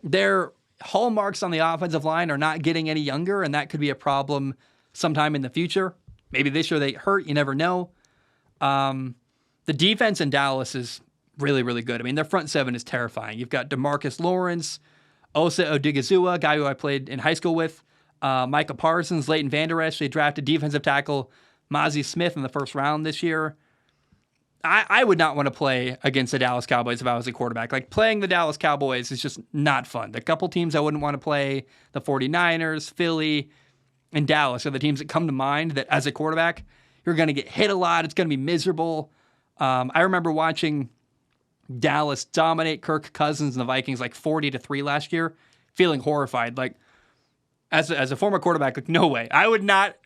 their hallmarks on the offensive line are not getting any younger, and that could be a problem sometime in the future. Maybe this year they hurt. You never know. The defense in Dallas is really, really good. I mean, their front 7 is terrifying. You've got DeMarcus Lawrence, Osa Odigizua, guy who I played in high school with, Micah Parsons, Leighton Vander Esch. They drafted defensive tackle Mozzie Smith in the first round this year. I would not want to play against the Dallas Cowboys if I was a quarterback. Like, playing the Dallas Cowboys is just not fun. The couple teams I wouldn't want to play, the 49ers, Philly, and Dallas are the teams that come to mind that as a quarterback, you're going to get hit a lot. It's going to be miserable. I remember watching Dallas dominate Kirk Cousins and the Vikings like 40-3 last year, feeling horrified. Like, as a former quarterback, like, no way. I would not,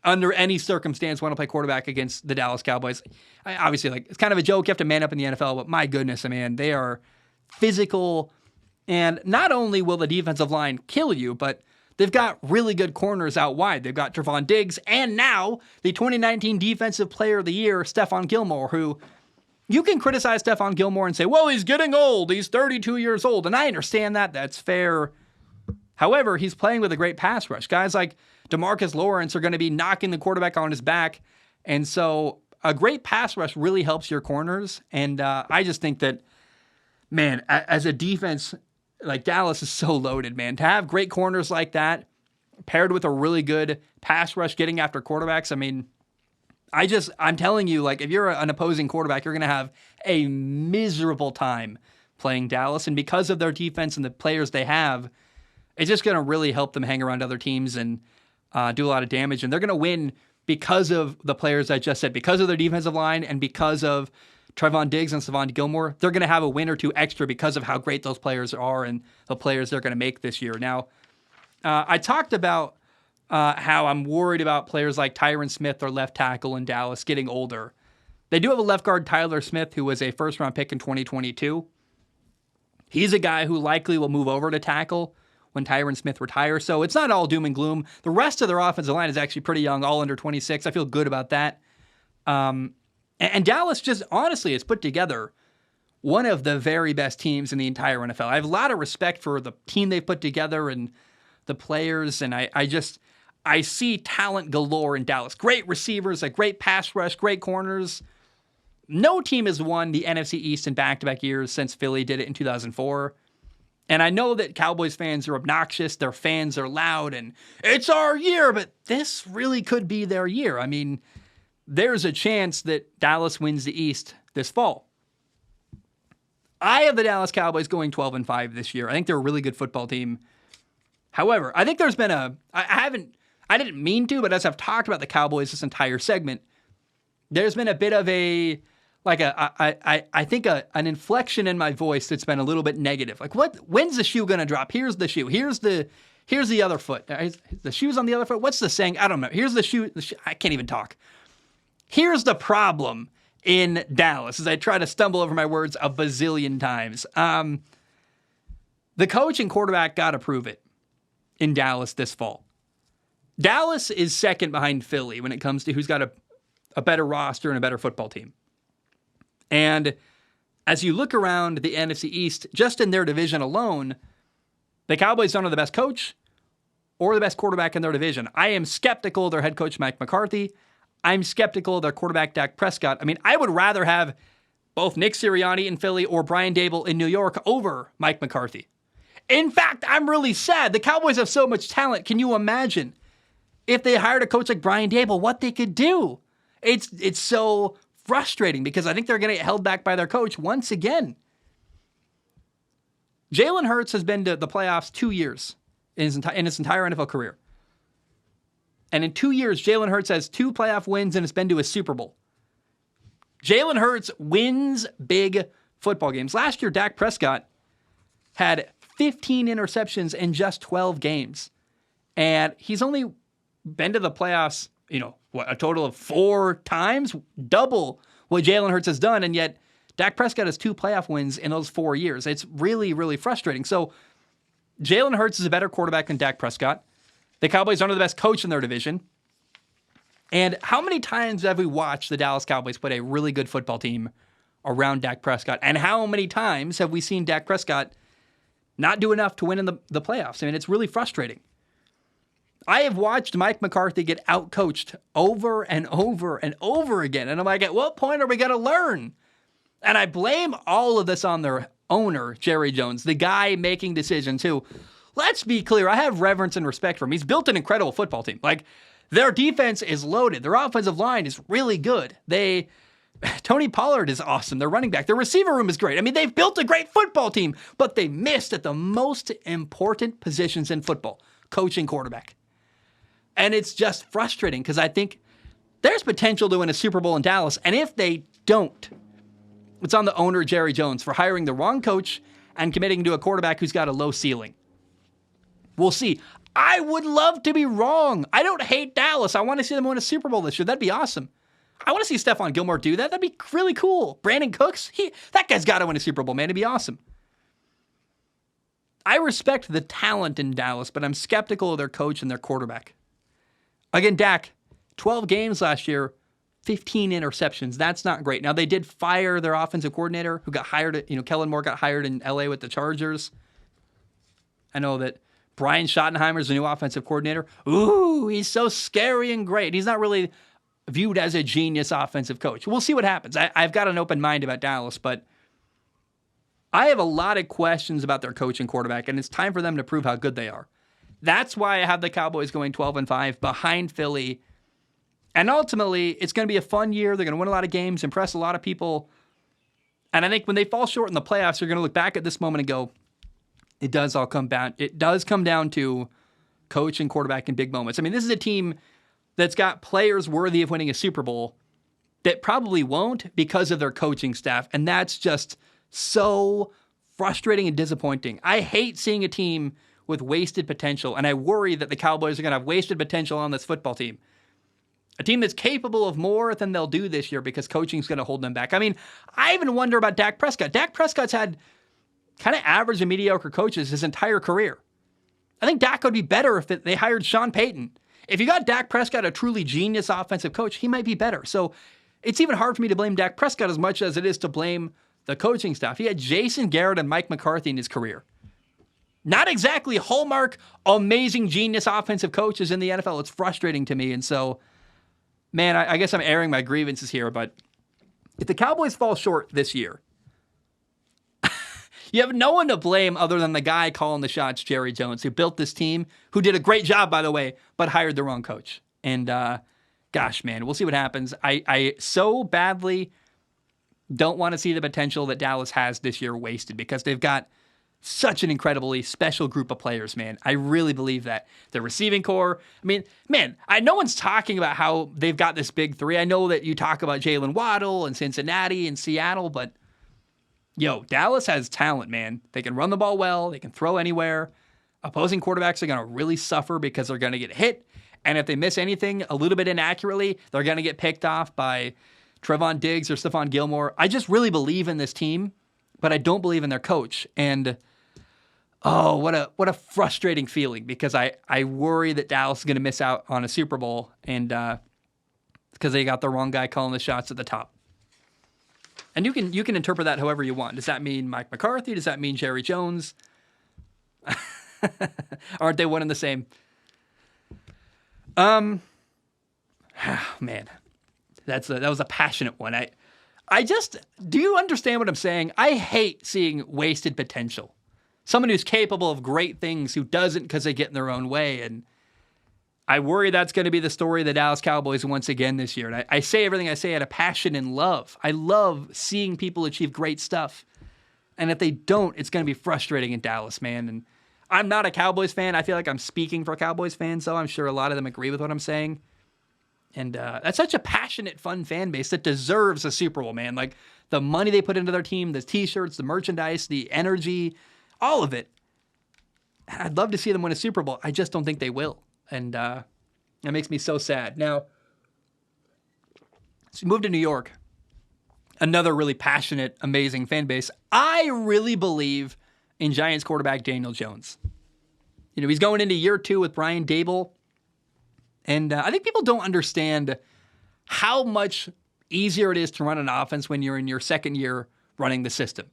under any circumstance, want to play quarterback against the Dallas Cowboys. Obviously, like, it's kind of a joke. You have to man up in the NFL, but my goodness, man, they are physical. And not only will the defensive line kill you, but they've got really good corners out wide. They've got Trevon Diggs, and now the 2019 Defensive Player of the Year, Stephon Gilmore, who you can criticize Stephon Gilmore and say, well, he's getting old. He's 32 years old. And I understand that. That's fair. However, he's playing with a great pass rush. Guys like DeMarcus Lawrence are going to be knocking the quarterback on his back. And so a great pass rush really helps your corners. And I just think that, man, as a defense, like, Dallas is so loaded, man. To have great corners like that, paired with a really good pass rush getting after quarterbacks, I mean, I'm telling you, like, if you're an opposing quarterback, you're going to have a miserable time playing Dallas. And because of their defense and the players they have, it's just going to really help them hang around other teams and do a lot of damage. And they're going to win because of the players I just said, because of their defensive line and because of Trevon Diggs and Stephon Gilmore. They're going to have a win or 2 extra because of how great those players are and the players they're going to make this year. Now, I talked about how I'm worried about players like Tyron Smith, their left tackle in Dallas, getting older. They do have a left guard, Tyler Smith, who was a first-round pick in 2022. He's a guy who likely will move over to tackle when Tyron Smith retires, so it's not all doom and gloom. The rest of their offensive line is actually pretty young, all under 26. I feel good about that. And Dallas just, honestly, has put together one of the very best teams in the entire NFL. I have a lot of respect for the team they've put together and the players, and I see talent galore in Dallas. Great receivers, a great pass rush, great corners. No team has won the NFC East in back-to-back years since Philly did it in 2004. And I know that Cowboys fans are obnoxious, their fans are loud, and it's our year, but this really could be their year. I mean, there's a chance that Dallas wins the East this fall. I have the Dallas Cowboys going 12-5 this year. I think they're a really good football team. However, I think there's been I didn't mean to, but as I've talked about the Cowboys this entire segment, there's been a bit of I think an inflection in my voice that's been a little bit negative. Like, when's the shoe going to drop? Here's the shoe. Here's the other foot. The shoe's on the other foot. What's the saying? I don't know. Here's the shoe. I can't even talk. Here's the problem in Dallas, as I try to stumble over my words a bazillion times. The coach and quarterback got to prove it in Dallas this fall. Dallas is second behind Philly when it comes to who's got a better roster and a better football team. And as you look around the NFC East, just in their division alone, the Cowboys don't have the best coach or the best quarterback in their division. I am skeptical of their head coach, Mike McCarthy. I'm skeptical of their quarterback, Dak Prescott. I mean, I would rather have both Nick Sirianni in Philly or Brian Daboll in New York over Mike McCarthy. In fact, I'm really sad. The Cowboys have so much talent. Can you imagine if they hired a coach like Brian Daboll, what they could do? It's so frustrating because I think they're going to get held back by their coach once again. Jalen Hurts has been to the playoffs 2 years in his entire NFL career. And in 2 years, Jalen Hurts has 2 playoff wins and it's been to a Super Bowl. Jalen Hurts wins big football games. Last year, Dak Prescott had 15 interceptions in just 12 games. And he's only been to the playoffs, a total of 4 times, double what Jalen Hurts has done. And yet, Dak Prescott has 2 playoff wins in those 4 years. It's really, really frustrating. So, Jalen Hurts is a better quarterback than Dak Prescott. The Cowboys aren't the best coach in their division. And how many times have we watched the Dallas Cowboys put a really good football team around Dak Prescott? And how many times have we seen Dak Prescott not do enough to win in the playoffs? I mean, it's really frustrating. I have watched Mike McCarthy get outcoached over and over and over again. And I'm like, at what point are we going to learn? And I blame all of this on their owner, Jerry Jones, the guy making decisions who, let's be clear, I have reverence and respect for him. He's built an incredible football team. Like, their defense is loaded. Their offensive line is really good. Tony Pollard is awesome. Their running back. Their receiver room is great. I mean, they've built a great football team, but they missed at the most important positions in football, coaching quarterback. And it's just frustrating because I think there's potential to win a Super Bowl in Dallas. And if they don't, it's on the owner, Jerry Jones, for hiring the wrong coach and committing to a quarterback who's got a low ceiling. We'll see. I would love to be wrong. I don't hate Dallas. I want to see them win a Super Bowl this year. That'd be awesome. I want to see Stephon Gilmore do that. That'd be really cool. Brandon Cooks, that guy's got to win a Super Bowl, man. It'd be awesome. I respect the talent in Dallas, but I'm skeptical of their coach and their quarterback. Again, Dak, 12 games last year, 15 interceptions. That's not great. Now, they did fire their offensive coordinator who got hired. Kellen Moore got hired in LA with the Chargers. I know that Brian Schottenheimer's the new offensive coordinator. Ooh, he's so scary and great. He's not really viewed as a genius offensive coach. We'll see what happens. I've got an open mind about Dallas, but I have a lot of questions about their coach and quarterback, and it's time for them to prove how good they are. That's why I have the Cowboys going 12-5 behind Philly. And ultimately, it's going to be a fun year. They're going to win a lot of games, impress a lot of people. And I think when they fall short in the playoffs, you're going to look back at this moment and go, it does come down to coach and quarterback in big moments. I mean, this is a team that's got players worthy of winning a Super Bowl that probably won't because of their coaching staff. And that's just so frustrating and disappointing. I hate seeing a team with wasted potential, and I worry that the Cowboys are going to have wasted potential on this football team. A team that's capable of more than they'll do this year because coaching's going to hold them back. I mean, I even wonder about Dak Prescott. Dak Prescott's had kind of average and mediocre coaches his entire career. I think Dak would be better if they hired Sean Payton. If you got Dak Prescott, a truly genius offensive coach, he might be better. So it's even hard for me to blame Dak Prescott as much as it is to blame the coaching staff. He had Jason Garrett and Mike McCarthy in his career. Not exactly hallmark, amazing genius offensive coaches in the NFL. It's frustrating to me. And so, man, I guess I'm airing my grievances here, but if the Cowboys fall short this year, you have no one to blame other than the guy calling the shots, Jerry Jones, who built this team, who did a great job, by the way, but hired the wrong coach. And gosh, man, we'll see what happens. I so badly don't want to see the potential that Dallas has this year wasted because they've got such an incredibly special group of players, man. I really believe that. The receiving core, I mean, man, no one's talking about how they've got this big three. I know that you talk about Jalen Waddle and Cincinnati and Seattle, but Dallas has talent, man. They can run the ball well. They can throw anywhere. Opposing quarterbacks are going to really suffer because they're going to get hit. And if they miss anything a little bit inaccurately, they're going to get picked off by Trevon Diggs or Stephon Gilmore. I just really believe in this team, but I don't believe in their coach. And oh, what a frustrating feeling because I worry that Dallas is going to miss out on a Super Bowl and because they got the wrong guy calling the shots at the top. And you can interpret that however you want. Does that mean Mike McCarthy? Does that mean Jerry Jones? Aren't they one and the same? Man, that was a passionate one. Do you understand what I'm saying? I hate seeing wasted potential. Someone who's capable of great things who doesn't because they get in their own way. And I worry that's going to be the story of the Dallas Cowboys once again this year. And I say everything I say out of passion and love. I love seeing people achieve great stuff. And if they don't, it's going to be frustrating in Dallas, man. And I'm not a Cowboys fan. I feel like I'm speaking for Cowboys fans, though. I'm sure a lot of them agree with what I'm saying. And that's such a passionate, fun fan base that deserves a Super Bowl, man. Like, the money they put into their team, the T-shirts, the merchandise, the energy, all of it. I'd love to see them win a Super Bowl. I just don't think they will. And that makes me so sad. Now, so we moved to New York. Another really passionate, amazing fan base. I really believe in Giants quarterback Daniel Jones. You know, he's going into year 2 with Brian Daboll. And I think people don't understand how much easier it is to run an offense when you're in your second year running the system.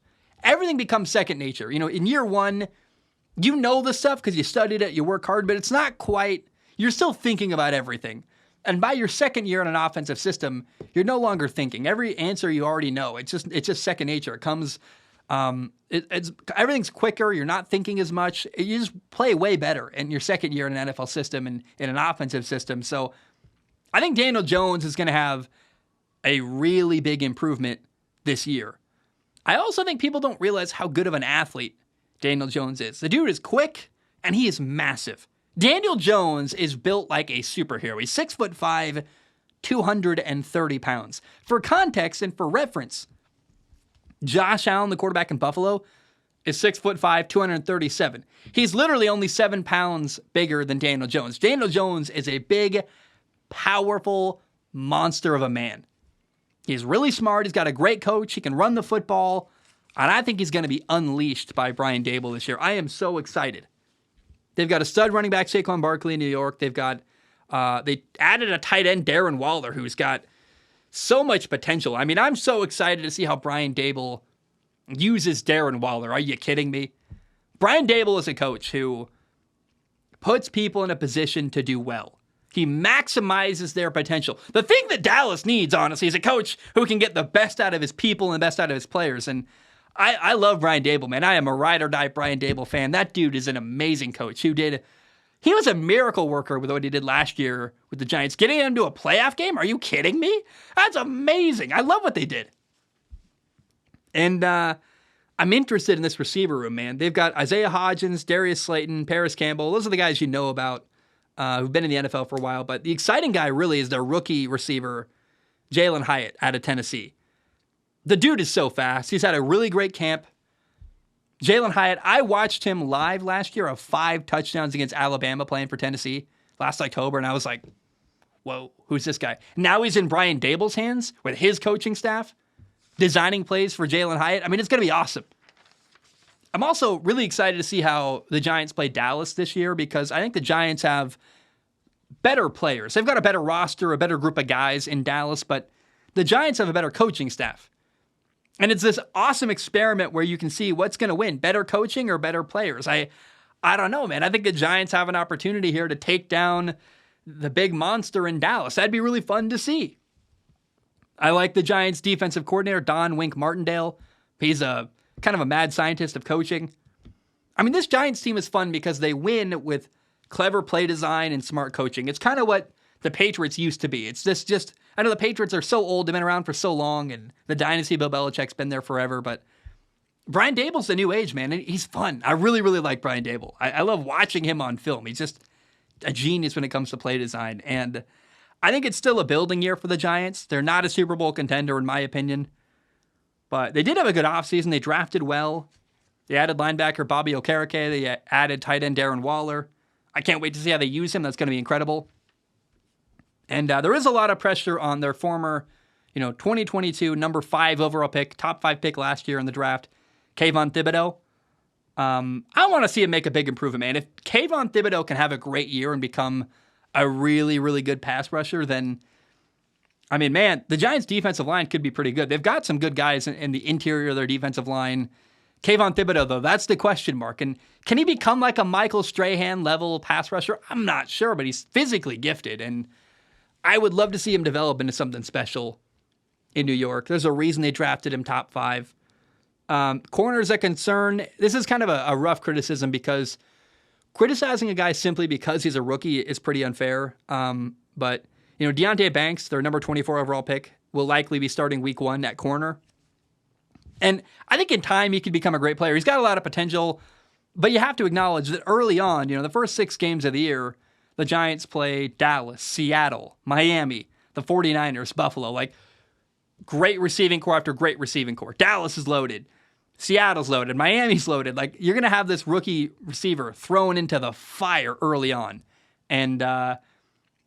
Everything becomes second nature. You know, in year 1, you know the stuff because you studied it, you work hard, but it's not quite, you're still thinking about everything. And by your second year in an offensive system, you're no longer thinking. Every answer you already know. It's just second nature. It comes, everything's quicker. You're not thinking as much. You just play way better in your second year in an NFL system and in an offensive system. So I think Daniel Jones is going to have a really big improvement this year. I also think people don't realize how good of an athlete Daniel Jones is. The dude is quick and he is massive. Daniel Jones is built like a superhero. He's 6'5", 230 pounds. For context and for reference, Josh Allen, the quarterback in Buffalo, is 6'5", 237. He's literally only 7 pounds bigger than Daniel Jones. Daniel Jones is a big, powerful monster of a man. He's really smart. He's got a great coach. He can run the football. And I think he's going to be unleashed by Brian Daboll this year. I am so excited. They've got a stud running back, Saquon Barkley, in New York. They've got, they added a tight end, Darren Waller, who's got so much potential. I mean, I'm so excited to see how Brian Daboll uses Darren Waller. Are you kidding me? Brian Daboll is a coach who puts people in a position to do well. He maximizes their potential. The thing that Dallas needs, honestly, is a coach who can get the best out of his people and the best out of his players. And I love Brian Daboll, man. I am a ride or die Brian Daboll fan. That dude is an amazing coach he was a miracle worker with what he did last year with the Giants. Getting them to a playoff game? Are you kidding me? That's amazing. I love what they did. And I'm interested in this receiver room, man. They've got Isaiah Hodgins, Darius Slayton, Paris Campbell. Those are the guys you know about who've been in the NFL for a while. But the exciting guy really is their rookie receiver, Jalen Hyatt out of Tennessee. The dude is so fast. He's had a really great camp. Jalen Hyatt, I watched him live last year of 5 touchdowns against Alabama playing for Tennessee last October, and I was like, whoa, who's this guy? Now he's in Brian Daboll's hands with his coaching staff, designing plays for Jalen Hyatt. I mean, it's going to be awesome. I'm also really excited to see how the Giants play Dallas this year because I think the Giants have better players. They've got a better roster, a better group of guys in Dallas, but the Giants have a better coaching staff. And it's this awesome experiment where you can see what's going to win, better coaching or better players. I don't know, man. I think the Giants have an opportunity here to take down the big monster in Dallas. That'd be really fun to see. I like the Giants defensive coordinator, Don Wink Martindale. He's a kind of a mad scientist of coaching. I mean, this Giants team is fun because they win with clever play design and smart coaching. It's kind of what the Patriots used to be. It's just I know the Patriots are so old, they've been around for so long, and the dynasty Bill Belichick's been there forever, but Brian Daboll's the new age, man, and he's fun. I really, really like Brian Daboll. I love watching him on film. He's just a genius when it comes to play design, and I think it's still a building year for the Giants. They're not a Super Bowl contender, in my opinion, but they did have a good offseason. They drafted well. They added linebacker Bobby Okereke. They added tight end Darren Waller. I can't wait to see how they use him. That's going to be incredible. And there is a lot of pressure on their former, 2022 number 5 overall pick, top 5 pick last year in the draft, Kayvon Thibodeau. I want to see him make a big improvement, man. If Kayvon Thibodeau can have a great year and become a really, really good pass rusher, then, I mean, man, the Giants' defensive line could be pretty good. They've got some good guys in the interior of their defensive line. Kayvon Thibodeau, though, that's the question mark. And can he become like a Michael Strahan-level pass rusher? I'm not sure, but he's physically gifted, and I would love to see him develop into something special in New York. There's a reason they drafted him top 5. Corner's a concern. This is kind of a rough criticism because criticizing a guy simply because he's a rookie is pretty unfair. But, Deonte Banks, their number 24 overall pick, will likely be starting week 1 at corner. And I think in time he could become a great player. He's got a lot of potential, but you have to acknowledge that early on, the first 6 games of the year, the Giants play Dallas, Seattle, Miami, the 49ers, Buffalo. Like, great receiving core after great receiving core. Dallas is loaded. Seattle's loaded. Miami's loaded. Like, you're going to have this rookie receiver thrown into the fire early on. And I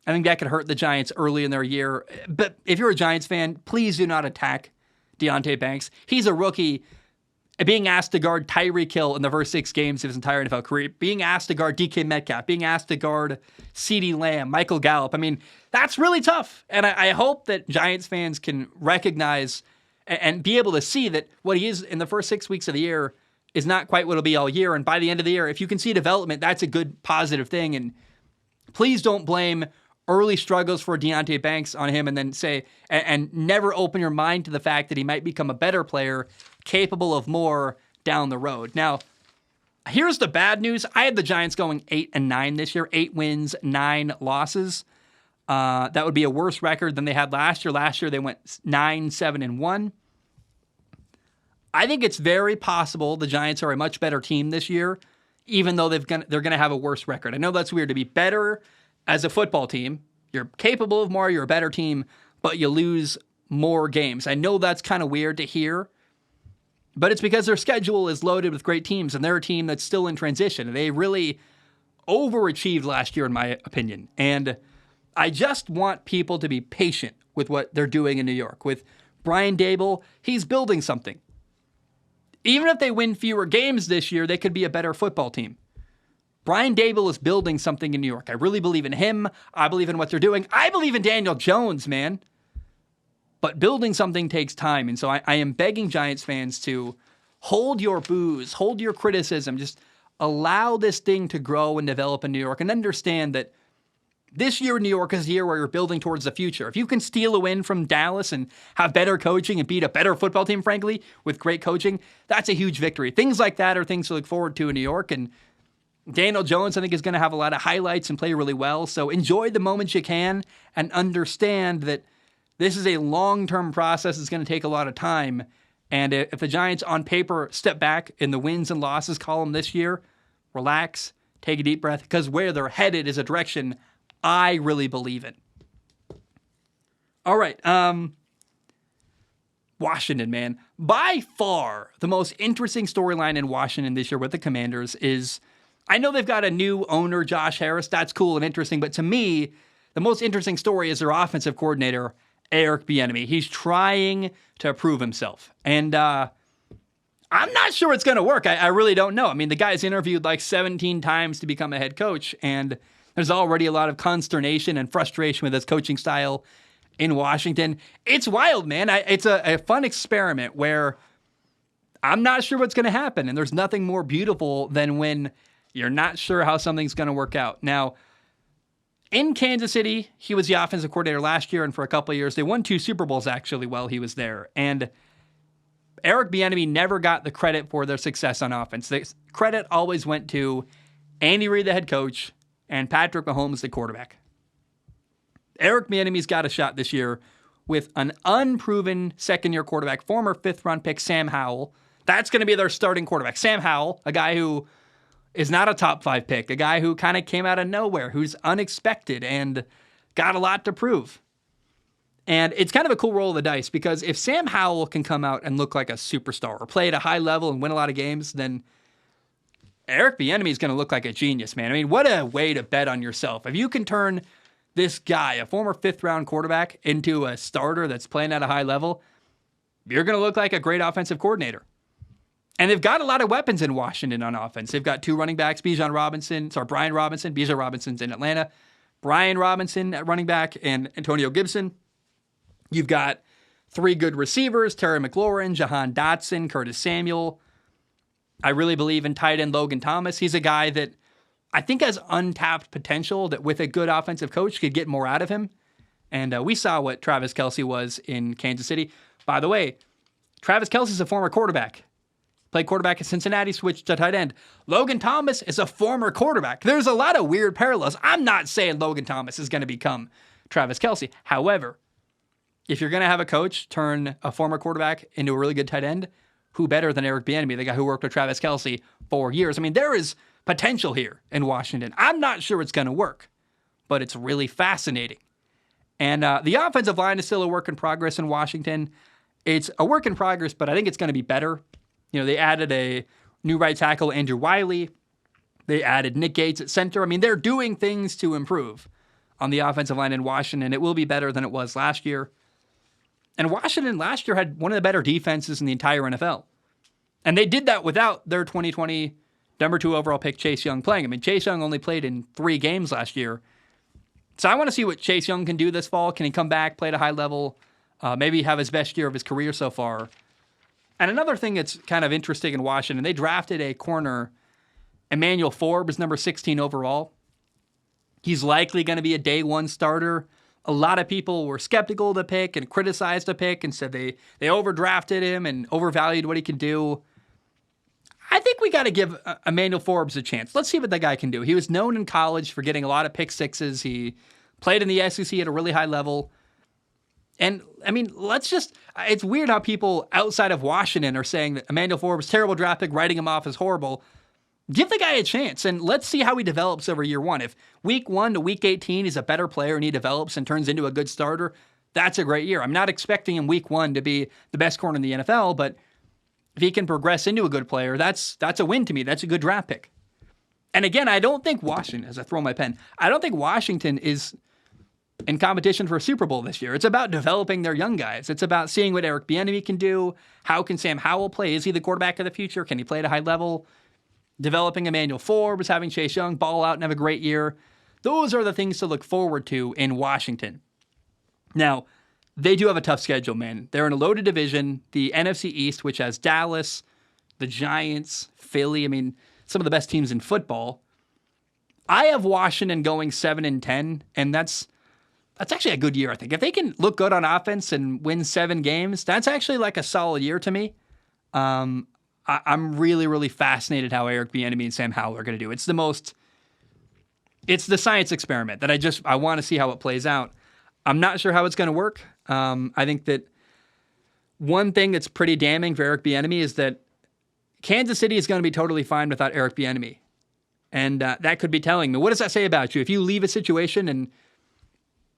think that could hurt the Giants early in their year. But if you're a Giants fan, please do not attack Deonte Banks. He's a rookie being asked to guard Tyreek Hill in the first 6 games of his entire NFL career, being asked to guard DK Metcalf, being asked to guard CeeDee Lamb, Michael Gallup. I mean, that's really tough. And I hope that Giants fans can recognize and be able to see that what he is in the first 6 weeks of the year is not quite what it'll be all year. And by the end of the year, if you can see development, that's a good, positive thing. And please don't blame early struggles for Deonte Banks on him and then say, and never open your mind to the fact that he might become a better player, capable of more down the road. Now, here's the bad news. I had the Giants going 8-9 this year, 8 wins, 9 losses. That would be a worse record than they had last year. Last year, they went 9-7-1. I think it's very possible the Giants are a much better team this year, even though they're going to have a worse record. I know that's weird. To be better as a football team, you're capable of more, you're a better team, but you lose more games. I know that's kind of weird to hear, but it's because their schedule is loaded with great teams, and they're a team that's still in transition. They really overachieved last year, in my opinion. And I just want people to be patient with what they're doing in New York. With Brian Daboll, he's building something. Even if they win fewer games this year, they could be a better football team. Brian Daboll is building something in New York. I really believe in him. I believe in what they're doing. I believe in Daniel Jones, man. But building something takes time. And so I am begging Giants fans to hold your boos, hold your criticism. Just allow this thing to grow and develop in New York, and understand that this year in New York is a year where you're building towards the future. If you can steal a win from Dallas and have better coaching and beat a better football team, frankly, with great coaching, that's a huge victory. Things like that are things to look forward to in New York. And Daniel Jones, I think, is going to have a lot of highlights and play really well. So enjoy the moments you can and understand that this is a long-term process. It's going to take a lot of time. And if the Giants on paper step back in the wins and losses column this year, relax, take a deep breath, because where they're headed is a direction I really believe in. All right. Washington, man. By far, the most interesting storyline in Washington this year with the Commanders is, I know they've got a new owner, Josh Harris. That's cool and interesting. But to me, the most interesting story is their offensive coordinator, Eric Bieniemy. He's trying to prove himself. And I'm not sure it's going to work. I really don't know. I mean, the guy's interviewed like 17 times to become a head coach, and there's already a lot of consternation and frustration with his coaching style in Washington. It's wild, man. It's a fun experiment where I'm not sure what's going to happen, and there's nothing more beautiful than when you're not sure how something's going to work out. Now, in Kansas City, he was the offensive coordinator last year, and for a couple of years, they won 2 Super Bowls, actually, while he was there. And Eric Bieniemy never got the credit for their success on offense. The credit always went to Andy Reid, the head coach, and Patrick Mahomes, the quarterback. Eric Bieniemy's got a shot this year with an unproven second-year quarterback, former fifth-round pick Sam Howell. That's going to be their starting quarterback. Sam Howell, a guy who is not a top 5 pick, a guy who kind of came out of nowhere, who's unexpected and got a lot to prove. And it's kind of a cool roll of the dice, because if Sam Howell can come out and look like a superstar or play at a high level and win a lot of games, then Eric Bieniemy is going to look like a genius, man. I mean, what a way to bet on yourself. If you can turn this guy, a former 5th-round quarterback, into a starter that's playing at a high level, you're going to look like a great offensive coordinator. And they've got a lot of weapons in Washington on offense. They've got 2 running backs, Brian Robinson's in Atlanta, Brian Robinson at running back, and Antonio Gibson. You've got 3 good receivers, Terry McLaurin, Jahan Dotson, Curtis Samuel. I really believe in tight end Logan Thomas. He's a guy that I think has untapped potential that with a good offensive coach could get more out of him. And we saw what Travis Kelce was in Kansas City. By the way, Travis Kelce is a former quarterback. Played quarterback at Cincinnati, switched to tight end. Logan Thomas is a former quarterback. There's a lot of weird parallels. I'm not saying Logan Thomas is going to become Travis Kelce. However, if you're going to have a coach turn a former quarterback into a really good tight end, who better than Eric Bieniemy, the guy who worked with Travis Kelce for years? I mean, there is potential here in Washington. I'm not sure it's going to work, but it's really fascinating. And the offensive line is still a work in progress in Washington. It's a work in progress, but I think it's going to be better. They added a new right tackle, Andrew Wiley. They added Nick Gates at center. I mean, they're doing things to improve on the offensive line in Washington. It will be better than it was last year. And Washington last year had one of the better defenses in the entire NFL. And they did that without their 2020 number 2 overall pick, Chase Young, playing. I mean, Chase Young only played in 3 games last year. So I want to see what Chase Young can do this fall. Can he come back, play at a high level, maybe have his best year of his career so far? And another thing that's kind of interesting in Washington, they drafted a corner, Emmanuel Forbes, number 16 overall. He's likely going to be a day 1 starter. A lot of people were skeptical of the pick and criticized the pick and said they overdrafted him and overvalued what he can do. I think we got to give Emmanuel Forbes a chance. Let's see what that guy can do. He was known in college for getting a lot of pick sixes. He played in the SEC at a really high level. And, I mean, it's weird how people outside of Washington are saying that Emmanuel Forbes, terrible draft pick, writing him off as horrible. Give the guy a chance, and let's see how he develops over year 1. If week 1 to week 18 he's a better player and he develops and turns into a good starter, that's a great year. I'm not expecting him week 1 to be the best corner in the NFL, but if he can progress into a good player, that's a win to me. That's a good draft pick. And again, I don't think Washington, as I throw my pen, I don't think Washington is in competition for a Super Bowl this year. It's about developing their young guys. It's about seeing what Eric Bieniemy can do. How can Sam Howell play? Is he the quarterback of the future? Can he play at a high level? Developing Emmanuel Forbes, having Chase Young ball out and have a great year. Those are the things to look forward to in Washington. Now, they do have a tough schedule, man. They're in a loaded division, the NFC East, which has Dallas, the Giants, Philly. I mean, some of the best teams in football. I have Washington going 7-10, and that's actually a good year, I think. If they can look good on offense and win 7 games, that's actually like a solid year to me. I'm really, really fascinated how Eric Bieniemy and Sam Howell are going to do. It's the science experiment that I want to see how it plays out. I'm not sure how it's going to work. I think that one thing that's pretty damning for Eric Bieniemy is that Kansas City is going to be totally fine without Eric Bieniemy. And that could be telling me. What does that say about you? If you leave a situation and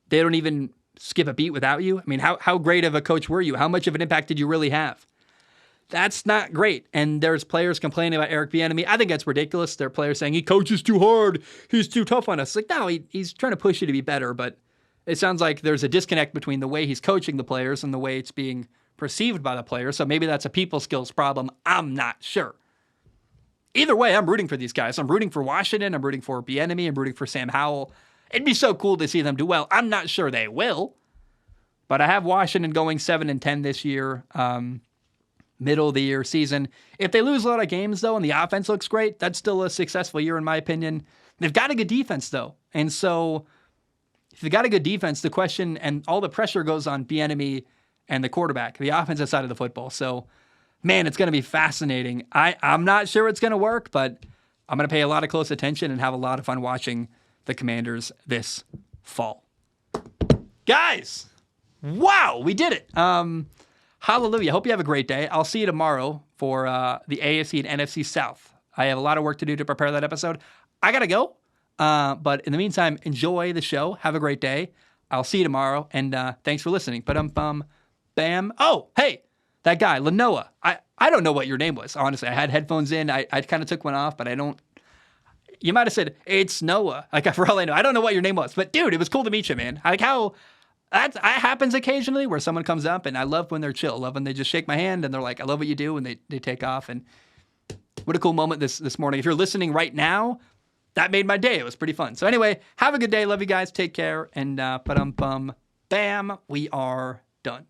they don't even skip a beat without you, I mean, how great of a coach were you? How much of an impact did you really have? That's not great. And there's players complaining about Eric Bieniemy. I think that's ridiculous. There are players saying he coaches too hard. He's too tough on us. Like, no, he's trying to push you to be better, but it sounds like there's a disconnect between the way he's coaching the players and the way it's being perceived by the players. So maybe that's a people skills problem. I'm not sure. Either way, I'm rooting for these guys. I'm rooting for Washington. I'm rooting for Bieniemy. I'm rooting for Sam Howell. It'd be so cool to see them do well. I'm not sure they will, but I have Washington going 7-10 this year, middle of the year season. If they lose a lot of games, though, and the offense looks great, that's still a successful year in my opinion. They've got a good defense, though. And so if they've got a good defense, the question and all the pressure goes on Bieniemy and the quarterback, the offensive side of the football. So, man, it's going to be fascinating. I'm not sure it's going to work, but I'm going to pay a lot of close attention and have a lot of fun watching the Commanders this fall. Guys, wow, we did it. Hallelujah. Hope you have a great day. I'll see you tomorrow for the AFC and NFC South. I have a lot of work to do to prepare that episode. I got to go. But in the meantime, enjoy the show. Have a great day. I'll see you tomorrow. And thanks for listening. Bam. Oh, hey, that guy, Lenoa. I don't know what your name was, honestly. I had headphones in. I kind of took one off, but I don't. You might have said, it's Noah. Like, for all I know. I don't know what your name was. But, dude, it was cool to meet you, man. Like, how that happens occasionally where someone comes up, and I love when they're chill. I love when they just shake my hand, and they're like, I love what you do, and they take off. And what a cool moment this morning. If you're listening right now, that made my day. It was pretty fun. So anyway, have a good day. Love you guys. Take care. And bam, we are done.